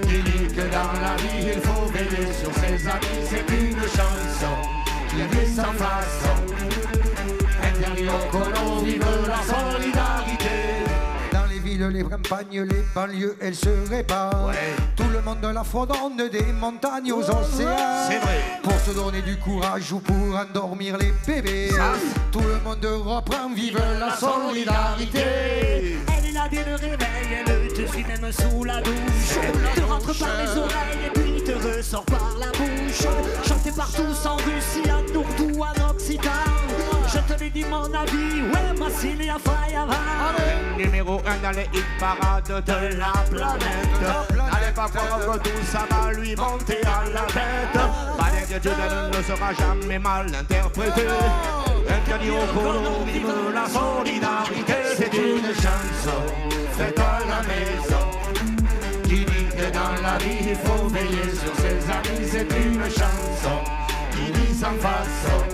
qui dit que dans la vie il faut veiller sur ses amis. C'est une chanson qui dit sans façon interdit aux colons vive la solidarité. Les campagnes, les banlieues, elles se répandent. Tout le monde la fredonne des montagnes aux océans. C'est vrai. Pour se donner du courage ou pour endormir les bébés. Tout le monde reprend, vive la solidarité. Elle est là dès le réveil, elle te suit même sous la douche. Te rentre par les oreilles et puis te ressort par la bouche. Chantez partout en Russie, en ourdou, en occitan. Je te l'ai dit mon avis, ouais, Massilia Fayava. Numéro 1 dans les hit parades de la planète. N'allez pas croire que tout ça va lui monter à la tête. Pas d'inquiétude, elle ne sera jamais mal interprétée. Interdit aux colons, vive la solidarité. C'est une chanson faite à la maison qui dit que dans la vie il faut veiller sur ses amis. C'est une chanson qui dit sans façon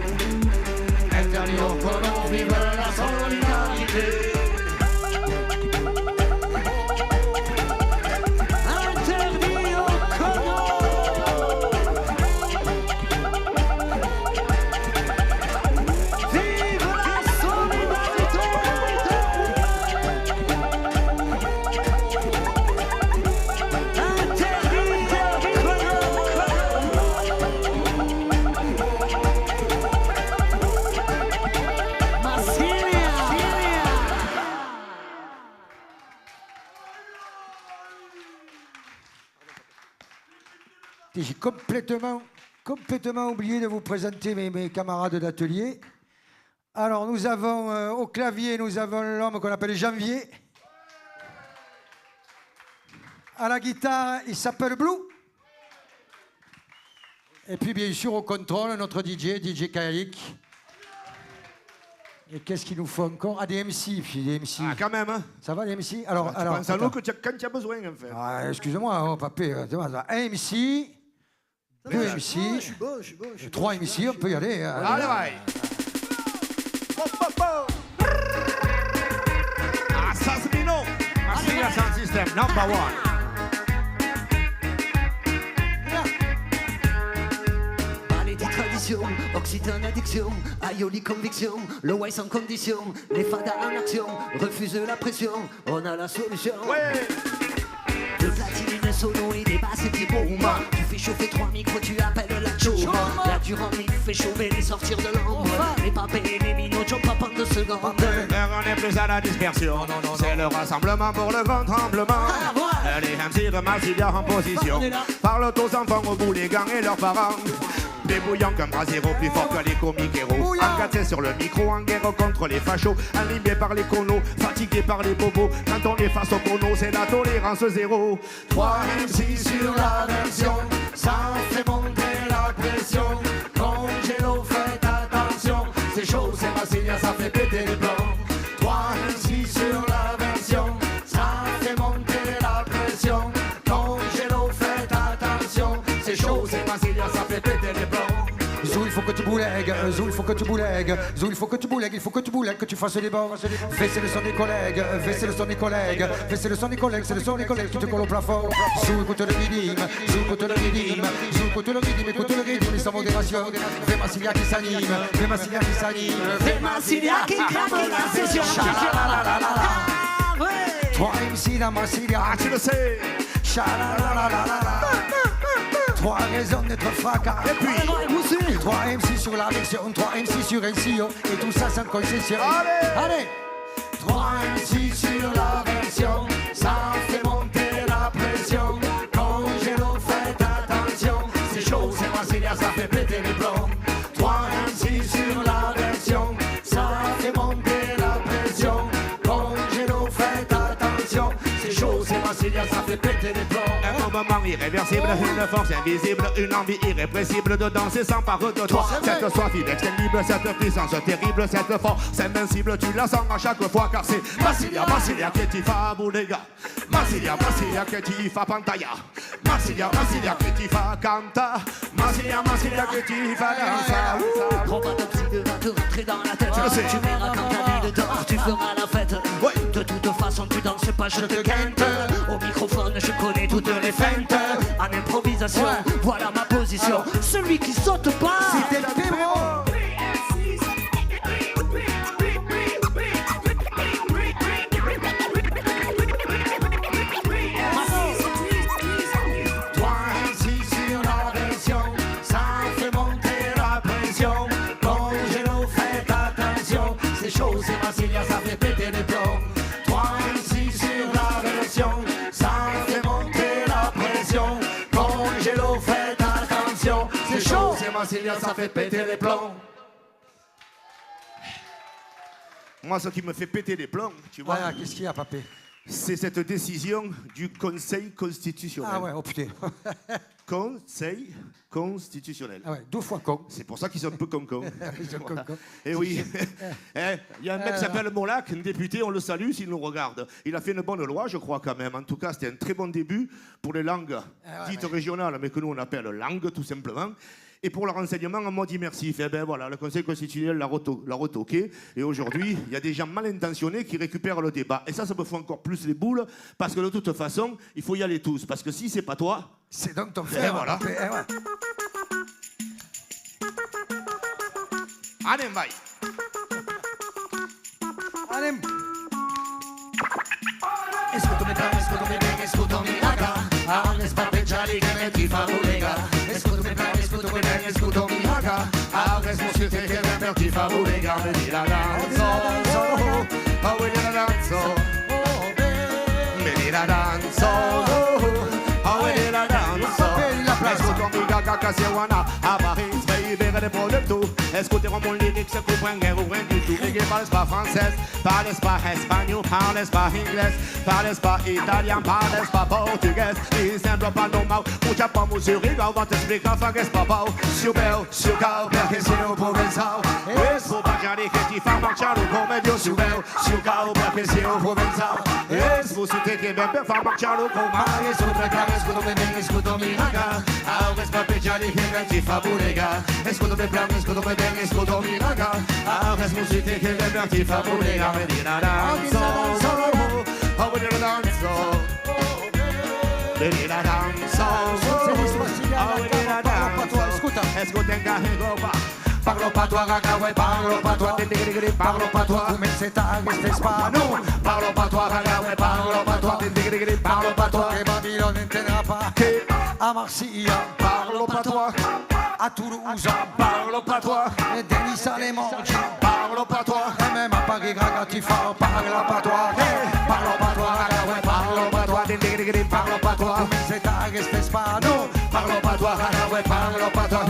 interdit aux colons, vive la solidarité. J'ai complètement oublié de vous présenter mes camarades d'atelier. Alors, nous avons au clavier, nous avons l'homme qu'on appelle Janvier. À la guitare, il s'appelle Blue. Et puis, bien sûr, au contrôle, notre DJ Kayak. Et qu'est-ce qu'il nous faut encore? Ah, des MC, puis des MC. Ah, quand même, hein. Ça va, les MC? Alors, tu penses à l'eau quand tu as besoin, en fait. Ah, excusez-moi, oh, papé. Un MC, deux MC, Je suis bon. trois MC, on peut y aller. Allez, bye. Assassino, Massilia Sound System, number one. Tradition, Occitane addiction, Aioli conviction, le way sans condition, les fadas en action, refuse la pression, on a la solution. Ouais. Le platine, le sono et des basses et des bombes. Tu fais chauffer 3 micros, tu appelles la chaume. La Durand, il fait chauffer les sortir de l'ombre. Les papés et les minots, tu pas prendre 2 secondes. On n'est plus à la dispersion, c'est le rassemblement pour le grand tremblement. Les MC de Massilia en position parlent aux enfants, au bout les gangs et leurs parents. Débouillant comme Brasero, plus fort que les comiques héros. Encadré sur le micro, en guerre contre les fachos. Animé par les conos, fatigué par les bobos. Quand on est face aux conos, c'est la tolérance zéro. 3 MC sur la version, ça fait monter la pression. Congélo, faites attention, c'est chaud, c'est Massilia, ça fait péter les plombs. 3 MC sur la version, ça fait monter la pression. Congélo, faites attention, c'est chaud, c'est Massilia, ça fait péter les plombs. Zou, il faut que tu boulègues, Zou, il faut que tu boulègues, Zou, il faut que tu boulègues, que tu fasses des bords. Fais, c'est le son des collègues, fais, c'est le son des collègues, fais, c'est le son des collègues, c'est le son des collègues qui te colle au plafond. Zou, écoute le rythme, Zou, écoute le rythme, Zou, écoute le rythme, sans modération. Fais Massilia qui s'anime, fais Massilia qui s'anime, Fais Massilia qui crame la session. 3 MC dans Massilia, Ah, tu le sais. 3 raisons d'être fracas. Et puis 3 MC sur la version, 3 MC sur NCO. Et tout ça sans concession. Allez 3 MC sur la version, ça fait monter la pression. Congélo, faites attention, c'est chaud, c'est Massilia, ça fait péter les plombs. 3 MC sur la version, ça fait monter la pression. Congélo, faites attention, c'est chaud, c'est Massilia, ça fait péter les plombs. Un moment irréversible, une force invisible, une envie irrépressible de danser sans part de toi. Cette soif inextinguible, cette puissance terrible, cette force invincible, tu la sens à chaque fois car c'est Massilia che ti fa bulega, Massilia che ti fa pantalla, Massilia che ti fa canta, Massilia che ti fa danza. Prends pas d'oxyde, va te rentrer dans la tête. Tu verras quand ta ville dort, tu feras la fête. De toute façon, tu danses pas, je te quinte. Au microphone, je connais toutes les feintes. En improvisation, voilà ma position. Celui qui saute pas, c'était le Péro. C'est Massilia, ça fait péter les plombs. 3 MC sur la version, ça fait monter la pression. Congélo, faites attention, c'est chaud, c'est Massilia, ça fait péter les plombs. Moi, ce qui me fait péter les plombs, tu vois, Qu'est-ce qu'il y a, papé? c'est cette décision du Conseil constitutionnel. Ah ouais, oh putain. Conseil constitutionnel. Ah ouais, 2 fois con. C'est pour ça qu'ils sont un peu con-con. Ils sont con-con. Et oui, il y a un mec qui s'appelle Molac, un député, on le salue s'il nous regarde. Il a fait une bonne loi, je crois quand même. En tout cas, c'était un très bon début pour les langues dites régionales, mais que nous on appelle langues tout simplement. Et pour leur enseignement en mode immersif, voilà, le Conseil constitutionnel l'a retoqué. Et aujourd'hui, il y a des gens mal intentionnés qui récupèrent le débat. Et ça me fout encore plus les boules, parce que de toute façon, il faut y aller tous. Parce que si c'est pas toi, c'est donc ton frère. Voilà. Allez, bye. Allez. Escúchame bien, escúchame acá. Ahora es papeggiare che me ti fa bulega. Escúchame bien, acá. Ahora es música che me ti fa bulega. Vedi la danzo, oh, vedi la danzo. Vedi la danzo, oh, vedi la danzo. à Siwana, à Paris, se libérer des problèmes tout. Écoutez-moi mon lyrique, se comprendre rien ou rien du tout. Et parlez pas français, parlez pas espagnol, parlez pas anglais, parlez pas italien, parlez pas portugais. Et ça ne doit pas nous mal. Mucha pa música, on va t'expliquer enfin qu'est-ce papa. Subel, sucao, perché se non provenzal. Eso pa giare che ti fa marciare come Dio subel, sucao, perché se non provenzal. Eso su te che ben per far marciare come mai. Sopra cara, scudo me bene, scudo mi raga. Ahora es pa peggiare che ben ti fa burega. Scudo me plan, scudo me bene, scudo mi raga. Ahora es musica che ben ti fa burega. Me di la danza, oh, we di la danza. Vedi la danza, Ascolta. Ascolta in Europa. Parlo patois, raga, ouais, parlo patois. Parlo patois, come se t'avesse spano. Parlo patois, raga, ouais, parlo patois. Parlo patois, che Babylone n'intendra pas. A Marsiglia, Parlo patois, a Toulouse, parlo patois, e Denis Alemanci. parlo patois, E même à Paris, raga, ti fa, parlo patois. Parlo patois, raga, ouais, parlo patois. Parlo patois, come se t'avesse spano. Parlo patois, raga, ouais, parlo patois.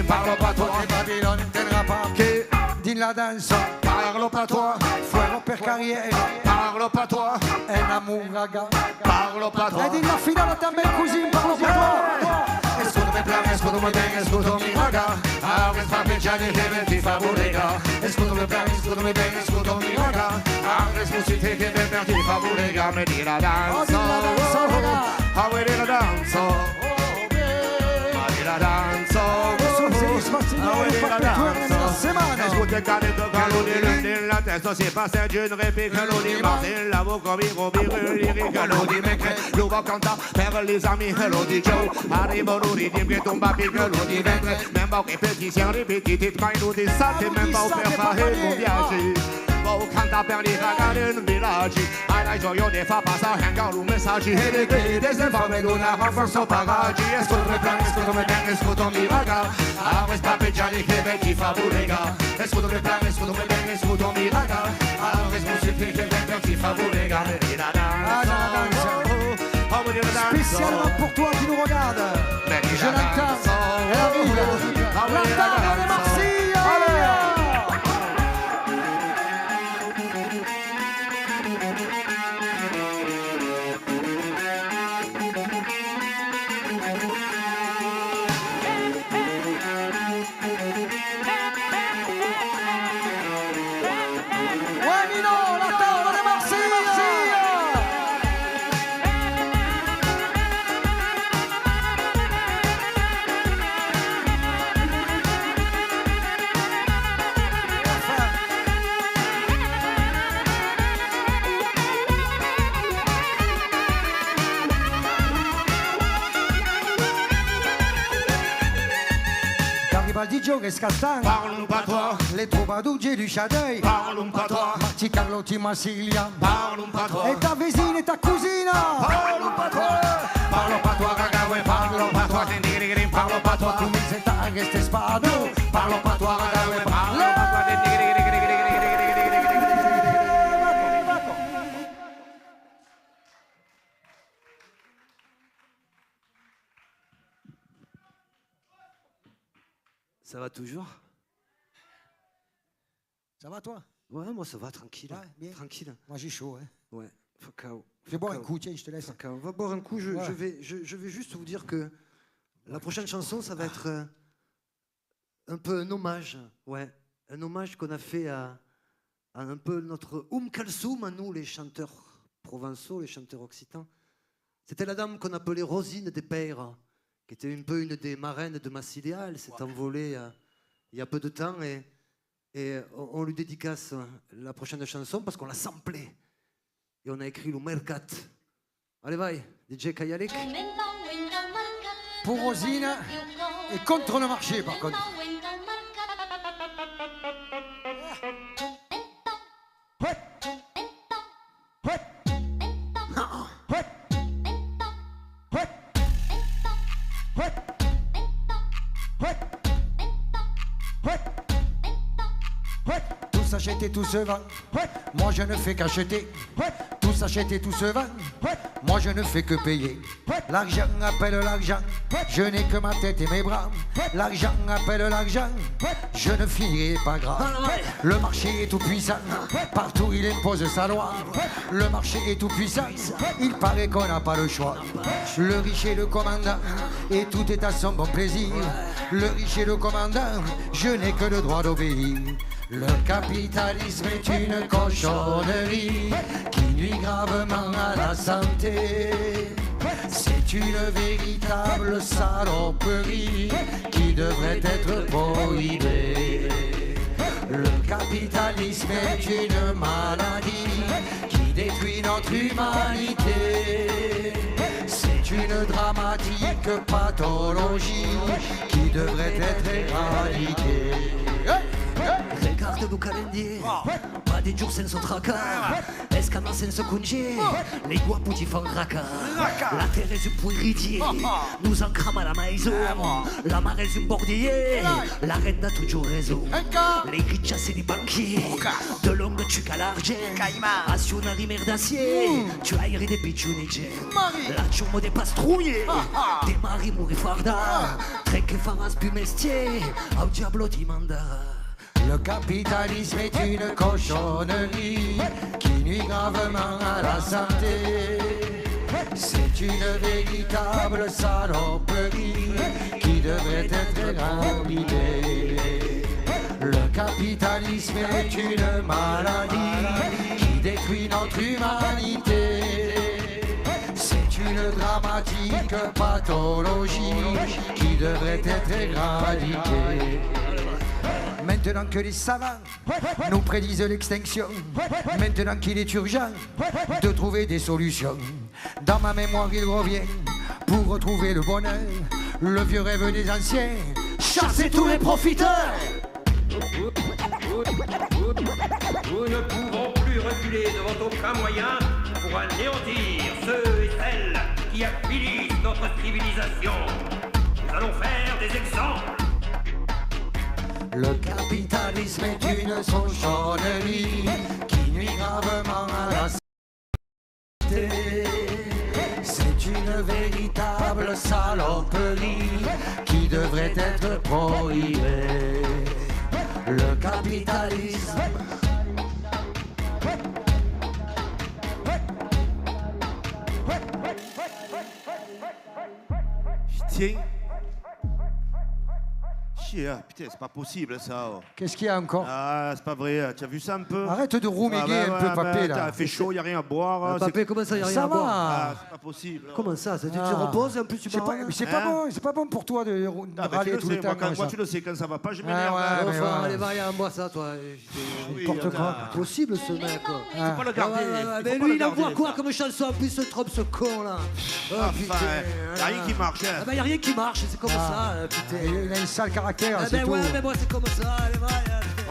Parlo patois, che Babylone n'intendra pas. che Din la danza, parlo patois, fuego per carriera. parlo patois, È un amore, raga. parlo E patois. din la finale también così, parlo patois. Escúchame plan, escúchame bien, escúchame raga. Ahora es pa' peggiare che ben ti fa burega. Escúchame plan, escúchame bien, escúchame raga. Ahora es música che ben ti fa burega. Me di la danza, ah, we di la danza. Ma di la danza, ah, we di la danza. Escucha il canto calore nella testa, si passa giù in replica, lo di Martin, la bocca mi robire, lirica, lo di Mecche, lo va cantare per les amis, lo di Joe, arriva lo di Dim che tomba picca, lo di Ventre, même pas che petit siamo ripetiti, ma lo di Sate, même pas per fare un viaggio. Vou cantar per li ragazzi in villaggi, ai gioio di fa passare anche un messaggio, e le grida se fa una rafforzo pagaggi, escutami plan, escutami ben, escutami raga, a questa pappeggiare che ben ti fa burega, escutami plan, escutami ben, escutami raga, a questa musica che ben ti fa burega, vedi la danza, oh, vedi la danza, Spécialement pour toi qui nous regarde. vedi Je la l'entends. danza, Elle arrive. oh, vedi la La table de danza. Marseille. Ouais, Nino, la table de Marseille. Garibaldi, Gioche, Scastan, Parle un patois, les troubadours du Chadeuil, parle un patois, Marti Carlotti, Marsiglia, parle un patois. e ta vesina e ta cugina. Parlo patois, raga, ouais, parlo patois, tindigirigirim, parlo patois, Come se t'avesse spano. parlo patois, raga, ouais, parlo patois, tindigirigirim. Ça va toujours? Ça va toi? Ouais, moi ça va, tranquille. Ouais, bien. Tranquille. Moi j'ai chaud. Hein. Ouais, Fakao. Je vais boire un coup, tiens, je te laisse. Fakao. On va boire un coup. Ouais. Je vais juste vous dire que la prochaine chanson, ça va être un peu un hommage. Ouais, un hommage qu'on a fait à un peu notre Kalsoum, à nous, les chanteurs provençaux, les chanteurs occitans. C'était la dame qu'on appelait Rosine des Peyres, qui était un peu une des marraines de Massilia. Elle s'est envolée il y a peu de temps et on lui dédicace la prochaine chanson parce qu'on l'a samplée. Et on a écrit le Mercat. Allez, vai, DJ Kayalik. Pour Rosine et contre le marché par contre. Tout s'achète et tout se vend. Moi je ne fais qu'acheter. Tout s'achète et tout se vend. Moi je ne fais que payer. L'argent appelle l'argent. Je n'ai que ma tête et mes bras. L'argent appelle l'argent. Je ne finirai pas grave. Le marché est tout puissant. Partout il impose sa loi. Le marché est tout puissant. Il paraît qu'on n'a pas le choix. Le riche est le commandant. Et tout est à son bon plaisir. Le riche est le commandant. Je n'ai que le droit d'obéir. Le capitalisme est une cochonnerie qui nuit gravement à la santé. C'est une véritable saloperie qui devrait être prohibée. Le capitalisme est une maladie qui détruit notre humanité. C'est une dramatique pathologie qui devrait être éradiquée. Regarde-nous calendrier, pas des jours senza tracas, escama senza congé, les guapos ti fanno raca. La terre est un pueridier, nous en crame à la maison, la marée est un bordier, la reine a toujours raison. Les riches c'est des banquiers, de longue tu à l'argent, azionari merdassier, tu aïri des pichunici, la ciumo des pastrouillés, des maris mourir farda, tre che faras più mestier, au diablo ti manda. Le capitalisme est une cochonnerie qui nuit gravement à la santé. C'est une véritable saloperie qui devrait être éradiquée. Le capitalisme est une maladie qui détruit notre humanité. C'est une dramatique pathologie qui devrait être éradiquée. Maintenant que les savants nous prédisent l'extinction, maintenant qu'il est urgent de trouver des solutions, dans ma mémoire il revient pour retrouver le bonheur, le vieux rêve des anciens, chasser tous les profiteurs. Nous ne pouvons plus reculer devant aucun moyen pour anéantir ceux et celles qui affilissent notre civilisation. Nous allons faire des exemples. Le capitalisme est une cochonnerie qui nuit gravement à la santé. C'est une véritable saloperie qui devrait être prohibée. Le capitalisme. Tiens. Chier, putain, c'est pas possible ça. Oh. Qu'est-ce qu'il y a encore? Ah, c'est pas vrai, tu as vu ça un peu? Arrête de rouméguer un peu, papé, là. Il fait chaud, il n'y a rien à boire. Papé, comment ça, il n'y a rien Ça à boire? va. Ah, c'est pas possible. Comment ça? Tu te reposes et en plus tu C'est parles? pas, c'est pas Hein? bon, c'est pas bon pour toi de Ah, bah, râler tu tout le le sais, temps moi, comme ça. tu le sais, quand ça va pas, je Ouais, m'énerve. ouais, hein. mais Enfin, ouais. allez, va, rien à moi ça, toi. N'importe quoi. C'est possible ce mec. Quoi. Ah. Faut pas le garder. Mais lui, il envoie quoi comme chanson? En plus, ce trompe, ce con là. Oh, Enfin, putain. y a rien qui marche. Ah bah, y a rien qui marche, c'est comme ça, putain. Il a un sale caractère, Ah c'est ben tout. ouais, mais moi c'est comme ça, allez, va.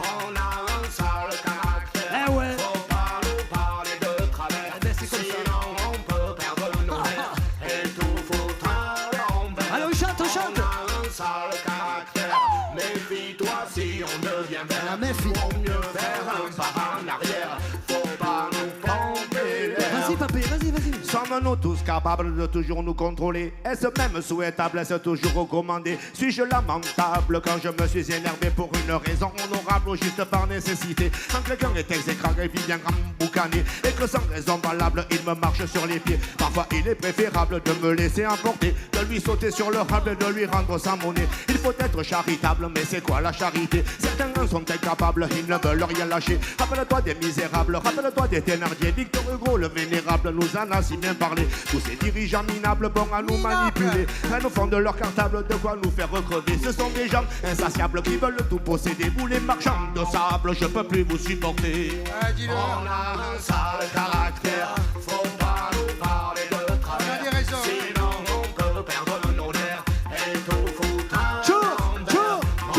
On a un sale caractère. Eh ouais. Faut pas nous parler de travers. Eh ben, c'est comme ça. Sinon on peut perdre nos nerfs et tout foutre à l'envers. Allez, on chante, on chante. On a un sale caractère. Méfie-toi si on devient vert. Ah, méfie. Vaut mieux faire un pas en arrière. Faut pas nous pomper l'air. Vas-y, papé, vas-y. Sommes-nous tous capables de toujours nous contrôler? Est-ce même souhaitable? Est-ce toujours recommandé? Suis-je lamentable quand je me suis énervé pour une raison honorable ou juste par nécessité? Quand quelqu'un est exécrable et bien emboucané et que sans raison valable il me marche sur les pieds, parfois il est préférable de me laisser emporter, de lui sauter sur le rable et de lui rendre sa monnaie. Il faut être charitable, mais c'est quoi la charité? Certains en sont incapables, ils ne veulent rien lâcher. Rappelle-toi des misérables, rappelle-toi des Thénardier. Victor Hugo le vénérable nous en a si bien parlé. Tous ces dirigeants minables, bons à nous manipuler, prennent au fond de leur cartable de quoi nous faire recrever. Ce sont des gens insatiables qui veulent tout posséder. Vous les marchands de sable, je peux plus vous supporter. On a un sale caractère, faut pas nous parler de travers. Sinon on peut perdre nos nerfs et tout foutre à l'envers. On a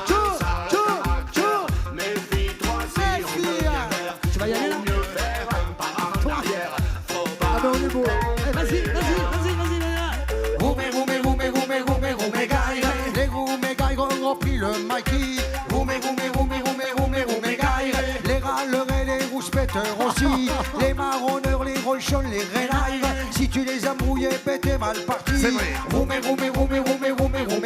un sale caractère, méfie-toi si on devient vert. Tu vas y aller là? Vaut mieux faire un pas en arrière. Faut pas Ah ben on est beau. Eh, vas-y, là. Roumé, gaï. Les roumé, gaï ont repris le maquis. Roumé, gaï. Les râleurs et les rouspèteurs aussi. Les marronneurs, les cochons les rénailles. Si tu les as mouillés, ben t'es mal parti. C'est vrai. Roumé,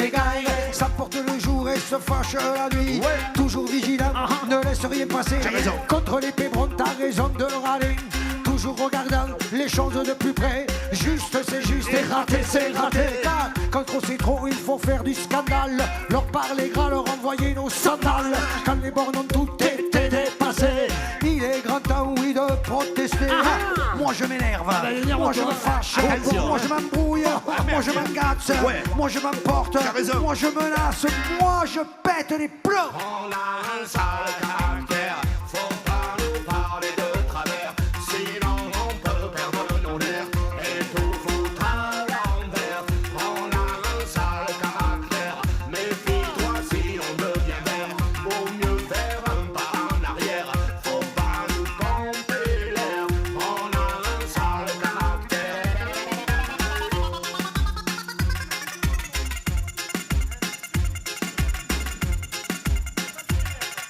gaille. Ça porte le jour et se fâche la nuit. Ouais. Toujours vigilant, ne laisse rien passer. T'as raison. Contre les pébrons, t'as raison de râler. Toujours regardant les choses de plus près. Juste c'est juste et raté c'est raté. Car quand trop c'est trop, il faut faire du scandale. Leur parler gras, leur envoyer nos sandales. Quand les bornes ont tout été dépassées, il est grand temps, oui, de protester. Moi je m'énerve, moi je me fâche, moi je m'embrouille, moi je m'engage, moi je m'emporte, moi je menace, moi je pète les plombs. On a un sale caractère, faut pas nous parler de travers, sinon on peut perdre nos nerfs et tout foutre à l'envers. On a un sale caractère, méfie-toi si on devient vert, vaut mieux faire un pas en arrière, faut pas nous pomper l'air. On a un sale caractère.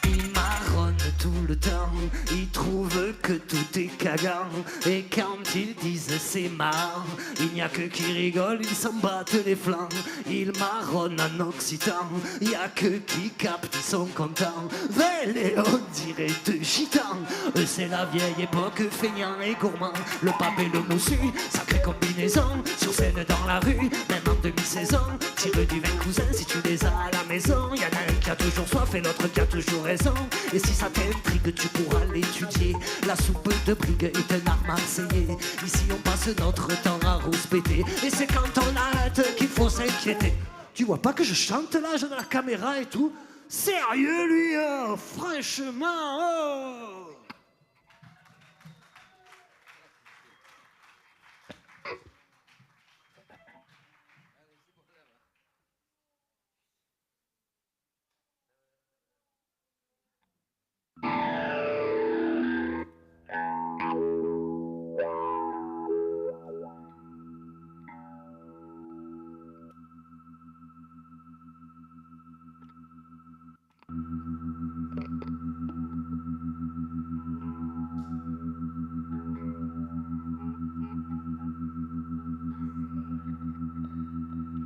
Il marronne tout le temps, il trouve que tout est cagant. Et quand ils disent c'est marrant, il n'y a que qui rigole, ils s'en battent les flancs. Il marronne en occitan, il n'y a que qui capte, ils sont contents. Vélé, on dirait deux gitans. Eux c'est la vieille époque, feignant et gourmand. Le pape et le moussu, sacrée combinaison. Sur scène dans la rue, même en demi-saison. Tire du vin cousin si tu les as à la maison. Il y en a un qui a toujours soif et l'autre qui a toujours raison. Et si ça t'intrigue, tu pourras l'étudier. La soupe de brigue est un art marseillais. Ici on passe notre temps à rouspéter. Et c'est quand on arrête qu'il faut s'inquiéter. Tu vois pas que je chante là, j'ai de la caméra et tout. Sérieux lui, franchement, oh.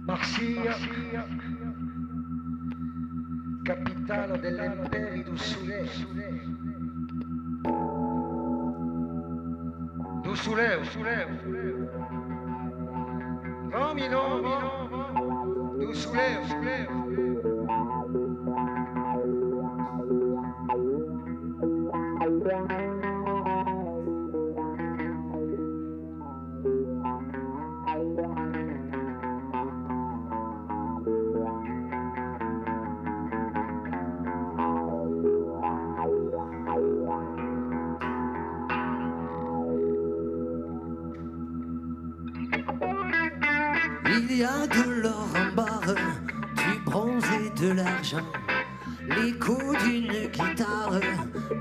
Marsiglia, capitale dell'impero du Soleil. Du Soleil. Va Mino, du Soleil. Il y a de l'or en barre, du bronze et de l'argent, l'écho d'une guitare,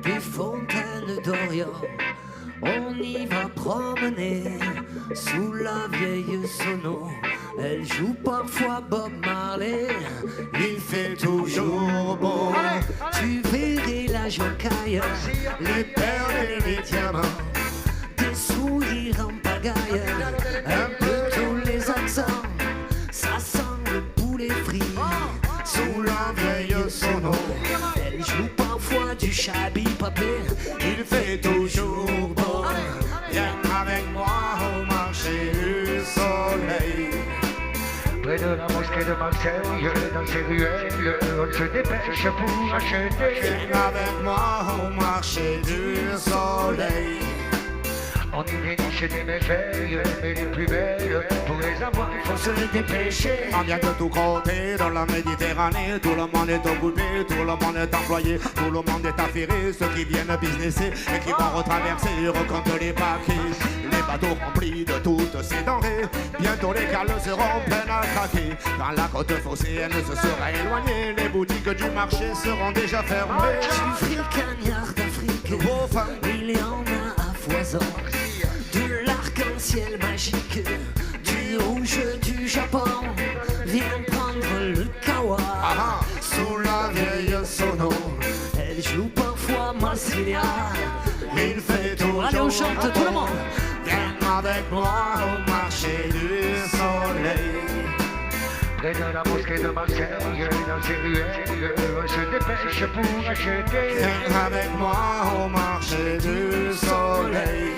des fontaines d'Orient. On y va promener sous la vieille sono. Elle joue parfois Bob Marley, il fait toujours beau. Tu verrais la jocaille, les perles et les diamants, des sourires en pagaille, un peu tous les accents. Ça sent le poulet frit sous la vieille sono. Elle joue parfois du shabby papé, il fait toujours beau. Viens avec moi au marché du soleil. Près de la mosquée de Marseille, dans ces ruelles, on se dépêche pour acheter. Viens avec moi au marché du soleil. On y déniche des merveilles, mais les plus belles, pour les avoir, il faut se dépêcher. On vient de tous côtés dans la Méditerranée. Tout le monde est occupé, tout le monde est employé, tout le monde est affairé. Ceux qui viennent businesser et qui vont retraverser recomptent les paquets. Les bateaux remplis de toutes ces denrées. Bientôt les cales seront pleines à craquer. Quand la côte phocéenne se sera éloignée, les boutiques du marché seront déjà fermées. Du fil cagnard d'Afrique, il y en a à foison. De l'arc-en-ciel magique, du rouge du Japon. Viens prendre le kawa Sous la vieille sono, Elle joue parfois Marsilia. il fait toujours. Allez, on chante tout le monde. Viens avec moi au marché du soleil. Près de la mosquée de Marseille, dans ces ruelles, on se dépêche pour acheter. Viens avec moi au marché du soleil.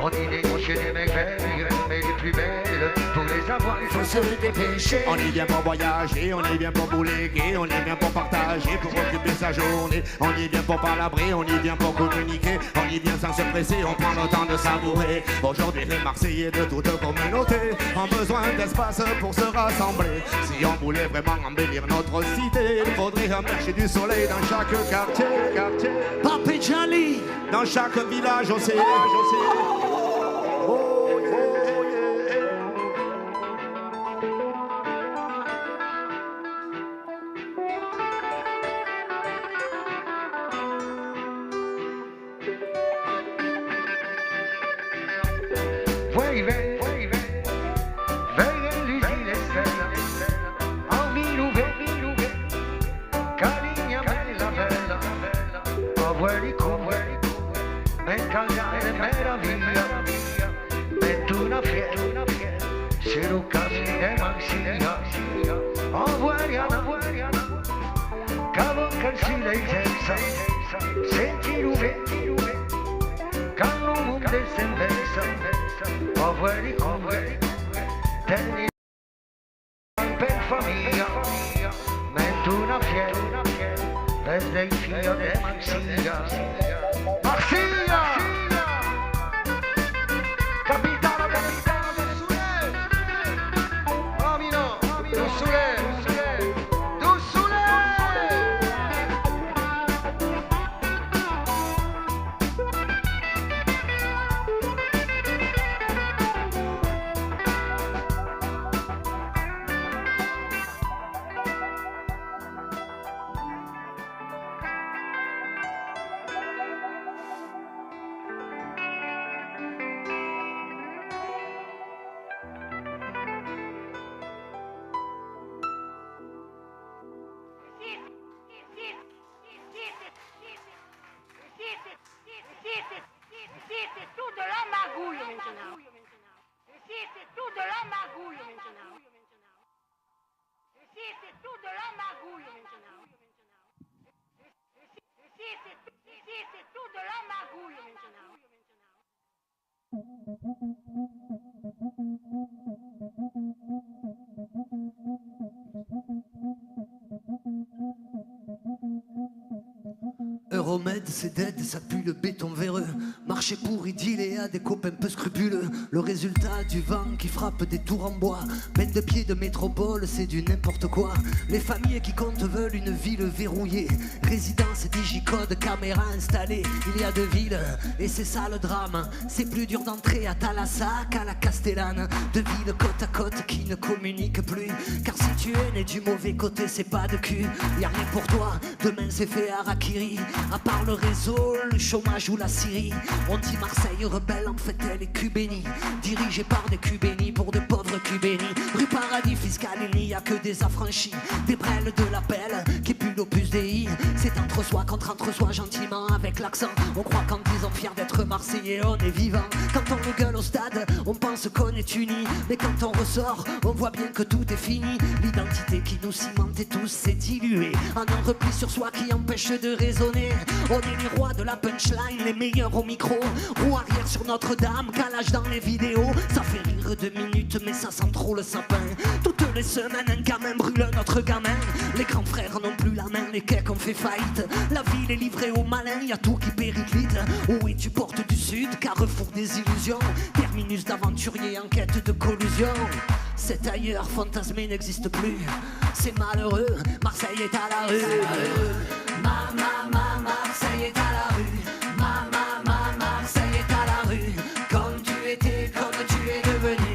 On y négocie des merveilles, mais les plus belles, pour les avoir, il faut se dépêcher. On y vient pour voyager, on y vient pour bouléguer, on y vient pour partager, pour occuper sa journée. On y vient pour palabrer, on y vient pour communiquer. On y vient sans se presser, on prend le temps de savourer. Aujourd'hui, les Marseillais de toute communauté ont besoin d'espace pour se rassembler. Si on voulait vraiment embellir notre cité, il faudrait un marché du soleil dans chaque quartier. Pape Djali, Dans chaque village aussi. Euromède, c'est dead, ça pue le béton véreux. Marché pour dealer à des copains peu scrupuleux. Le résultat du vent qui frappe des tours en bois. Peine de pied de métropole, c'est du n'importe quoi. Les familles qui comptent veulent une ville verrouillée. Résidence, digicode, caméra installée. Il y a deux villes, et c'est ça le drame. C'est plus dur d'entrer à Thalassa qu'à la Castellane. Deux villes côte à côte qui ne communiquent plus. Car si tu es né du mauvais côté, c'est pas de cul. Y a rien pour toi, demain c'est fait harakiri. À part le réseau, le chômage ou la Syrie. On dit Marseille rebelle, en fait elle est cubénie. Dirigée par des cubénis pour de pauvres cubénis. Rue paradis fiscal, il n'y a que des affranchis. Des brels de la pelle qui puent l'opus Dei. C'est entre soi contre entre soi gentiment avec l'accent. On croit qu'en disant fier d'être Marseillais on est vivant. Quand on le gueule au stade, on pense qu'on est unis. Mais quand on ressort, on voit bien que tout est fini. L'identité qui nous cimentait tous s'est diluée en un repli sur soi qui empêche de raisonner. On est les rois de la punchline, les meilleurs au micro. Roue arrière sur Notre-Dame, calage dans les vidéos. Ça fait rire 2 minutes mais ça sent trop le sapin. Toutes les semaines un gamin brûle notre gamin. Les grands frères n'ont plus la main, les cakes ont fait faillite. La ville est livrée aux malins, y a tout qui périclite. Oui, tu portes du sud, carrefour des illusions. Terminus d'aventuriers en quête de collusion. Cet ailleurs fantasmé n'existe plus. C'est malheureux, Marseille est à la rue. Marseille est à la rue. Marseille est à la rue. Comme tu étais, comme tu es devenu.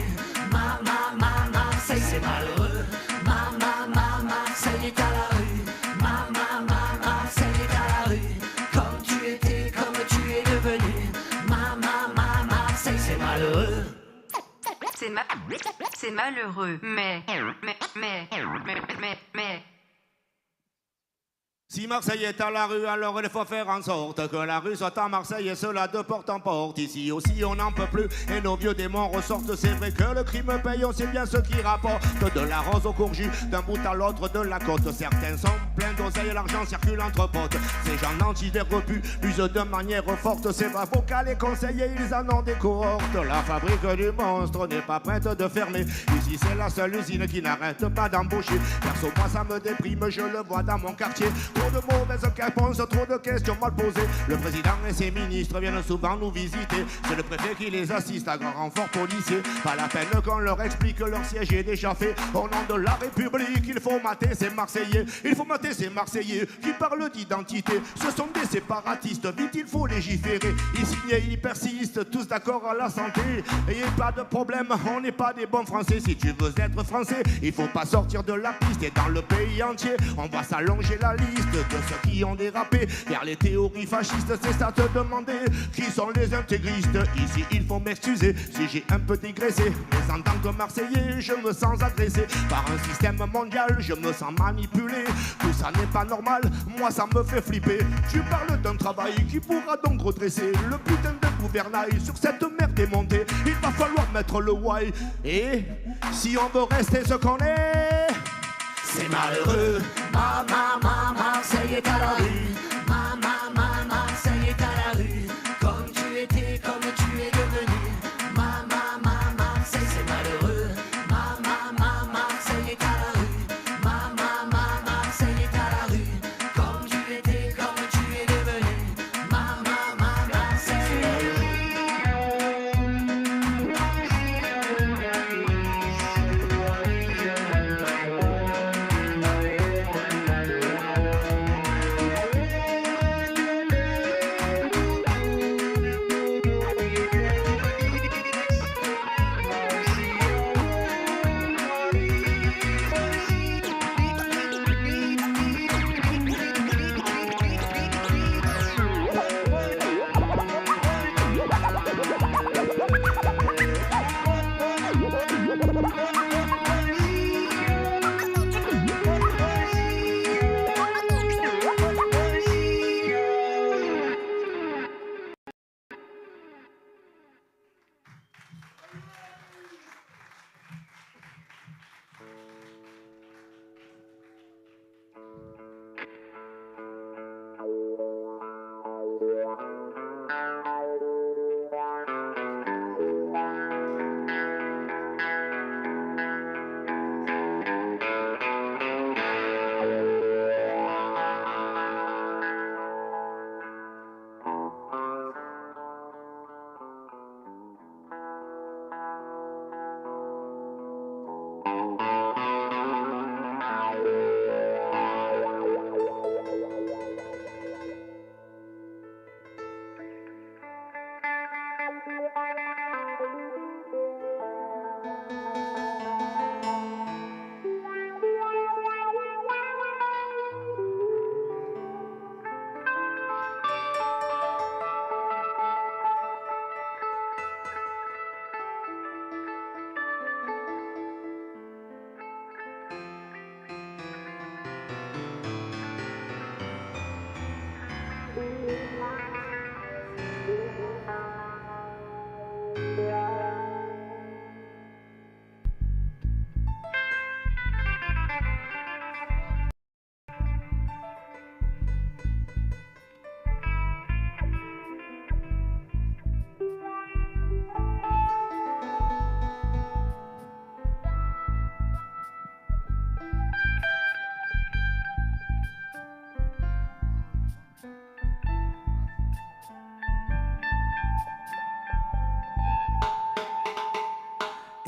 Marseille c'est malheureux. Marseille est à la rue. Marseille est à la rue. Comme tu étais, comme tu es devenu. Marseille c'est malheureux. C'est malheureux, mais Si Marseille est à la rue, alors il faut faire en sorte que la rue soit à Marseille et cela de porte en porte. Ici aussi on n'en peut plus et nos vieux démons ressortent. C'est vrai que le crime paye, on sait bien ce qui rapporte de la rose au courgis, d'un bout à l'autre de la côte. Certains sont pleins d'oseille, l'argent circule entre potes. Ces gens nantis des repus usent de manière forte. Ces avocats, les conseillers, ils en ont des cohortes. La fabrique du monstre n'est pas prête de fermer. Ici c'est la seule usine qui n'arrête pas d'embaucher. Perso moi ça me déprime, je le vois dans mon quartier. Trop de mauvaises réponses, trop de questions mal posées. Le président et ses ministres viennent souvent nous visiter. C'est le préfet qui les assiste à grand renfort policier. Pas la peine qu'on leur explique, leur siège est déjà fait. Au nom de la République, il faut mater ces Marseillais. Il faut mater ces Marseillais qui parlent d'identité. Ce sont des séparatistes, vite il faut légiférer. Ils signent et ils persistent, tous d'accord à la santé. Et pas de problème, on n'est pas des bons Français. Si tu veux être Français, il faut pas sortir de la piste. Et dans le pays entier, on va s'allonger la liste de ceux qui ont dérapé vers les théories fascistes. C'est ça te demander qui sont les intégristes. Ici il faut m'excuser si j'ai un peu dégraissé, mais en tant que Marseillais je me sens agressé par un système mondial, je me sens manipulé. Tout ça n'est pas normal, moi ça me fait flipper. Tu parles d'un travail qui pourra donc redresser le putain de gouvernail sur cette mer démontée. Il va falloir mettre le why. Et si on veut rester ce qu'on est, c'est malheureux. Marseille est à la rue. Marseille est à la rue. Comme tu étais, comme tu es devenu. Marseille c'est malheureux. Marseille est à la rue. Marseille est à la rue. Comme tu étais, comme tu es devenu. Marseille.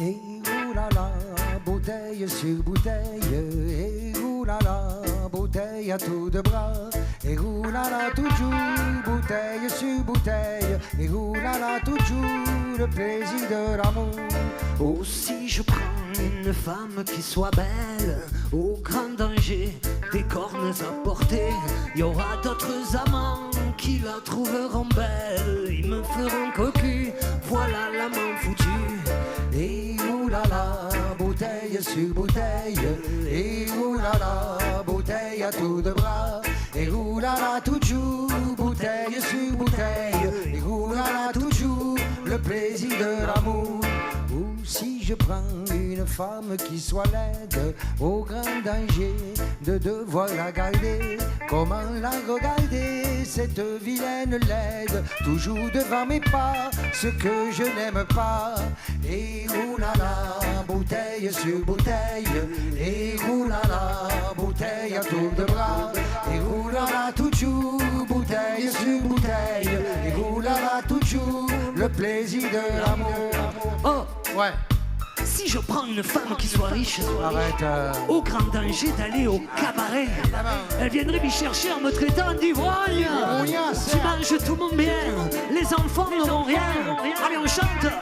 Et oulala, bouteille sur bouteille, et oulala, bouteille à tout de bras, et oulala, toujours, bouteille sur bouteille, et oulala, toujours, le plaisir de l'amour. Oh, si je prends une femme qui soit belle, au grand danger des cornes à porter, il y aura d'autres amants qui la trouveront belle, ils me feront cocu, voilà l'amant foutu. Et oulala, bouteille sur bouteille, et oulala, bouteille à tout de bras, et roulala toujours, bouteille sur bouteille, et roulala toujours, le plaisir de l'amour. Ou si je prends une femme qui soit laide, au grand danger de devoir la garder. Comment la regarder, cette vilaine laide, toujours devant mes pas, ce que je n'aime pas. Et roulala, bouteille sur bouteille, et roulala, bouteille à tour de bras, et roulala toujours, bouteille sur bouteille, et roulala toujours, le plaisir de l'amour. Oh, Ouais, si je prends une femme qui soit riche, arrête. au grand danger d'aller au cabaret, elle viendrait m'y chercher en me traitant d'ivrogne. Tu manges tout mon bien, les enfants n'auront rien. Allez, on chante.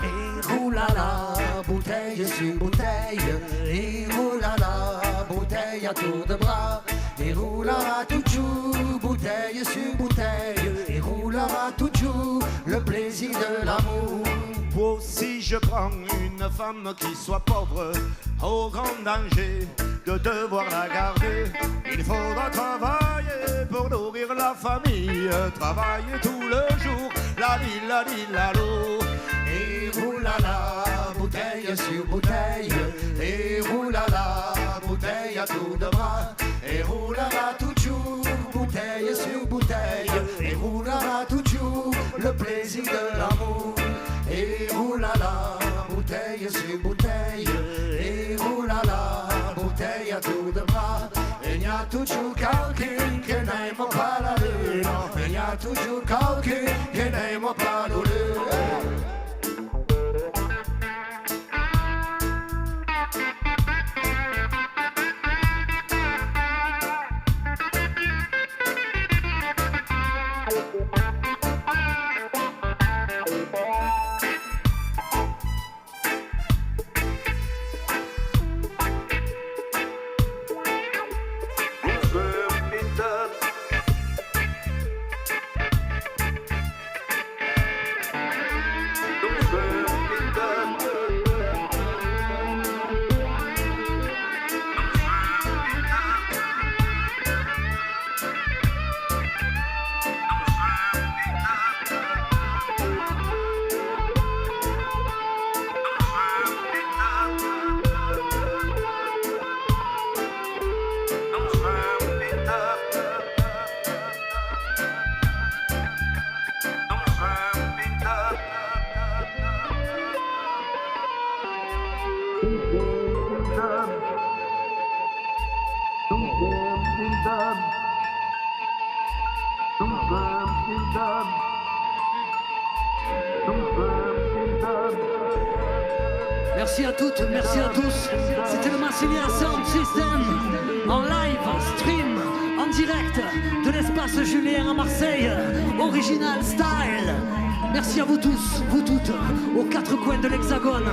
Et roulala, bouteille sur bouteille, et roulala, bouteille à tour de bras, et roulala toujours, bouteille sur bouteille, et roulala toujours, le plaisir de l'amour. Ou si je prends une femme qui soit pauvre, au grand danger de devoir la garder, il faudra travailler pour nourrir la famille, travailler tout le jour, la lo. Et roulala, bouteille sur bouteille, et roulala, bouteille à tour de bras, et roulala toujours, bouteille sur bouteille, et roulala toujours, le plaisir de l'amour. Et roulala, bouteille sur bouteille, et roulala, bouteille à tour de bras. Et il y a toujours quelqu'un qui n'aime pas la lune, il y a toujours quelqu'un qui n'aime pas la lune. Merci à toutes, merci à tous. C'était le Massilia Sound System en live, en stream, en direct de l'espace Julien à Marseille, original style. Merci à vous tous, vous toutes, aux quatre coins de l'Hexagone.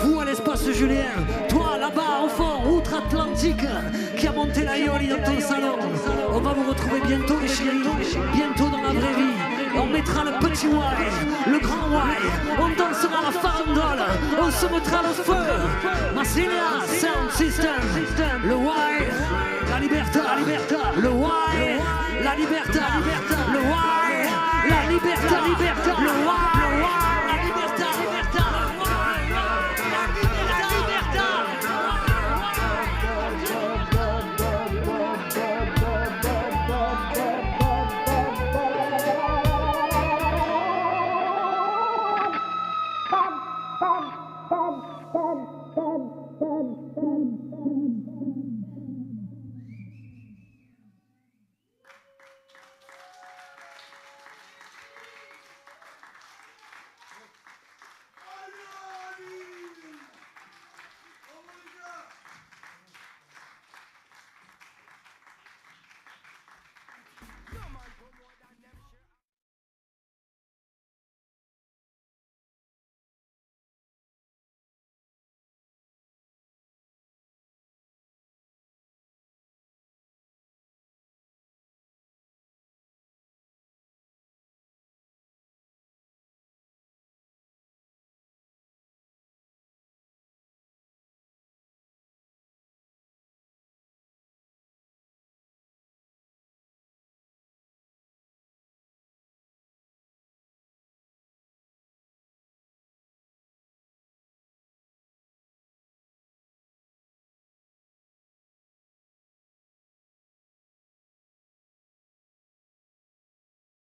Vous à l'espace Julien, toi là-bas au fond, outre-Atlantique, qui a monté la Yoli dans ton salon. On va vous retrouver bientôt les chéris, bientôt dans la vraie vie. On mettra le petit Y, le grand Y, on dansera la farandole, on se mettra le feu. Massilia Sound System, le Y, la liberté, le Y, la liberté, le Y, la liberté, le Y, la liberté, Bam, bam, bam, bam, bam, bam, bam, bam.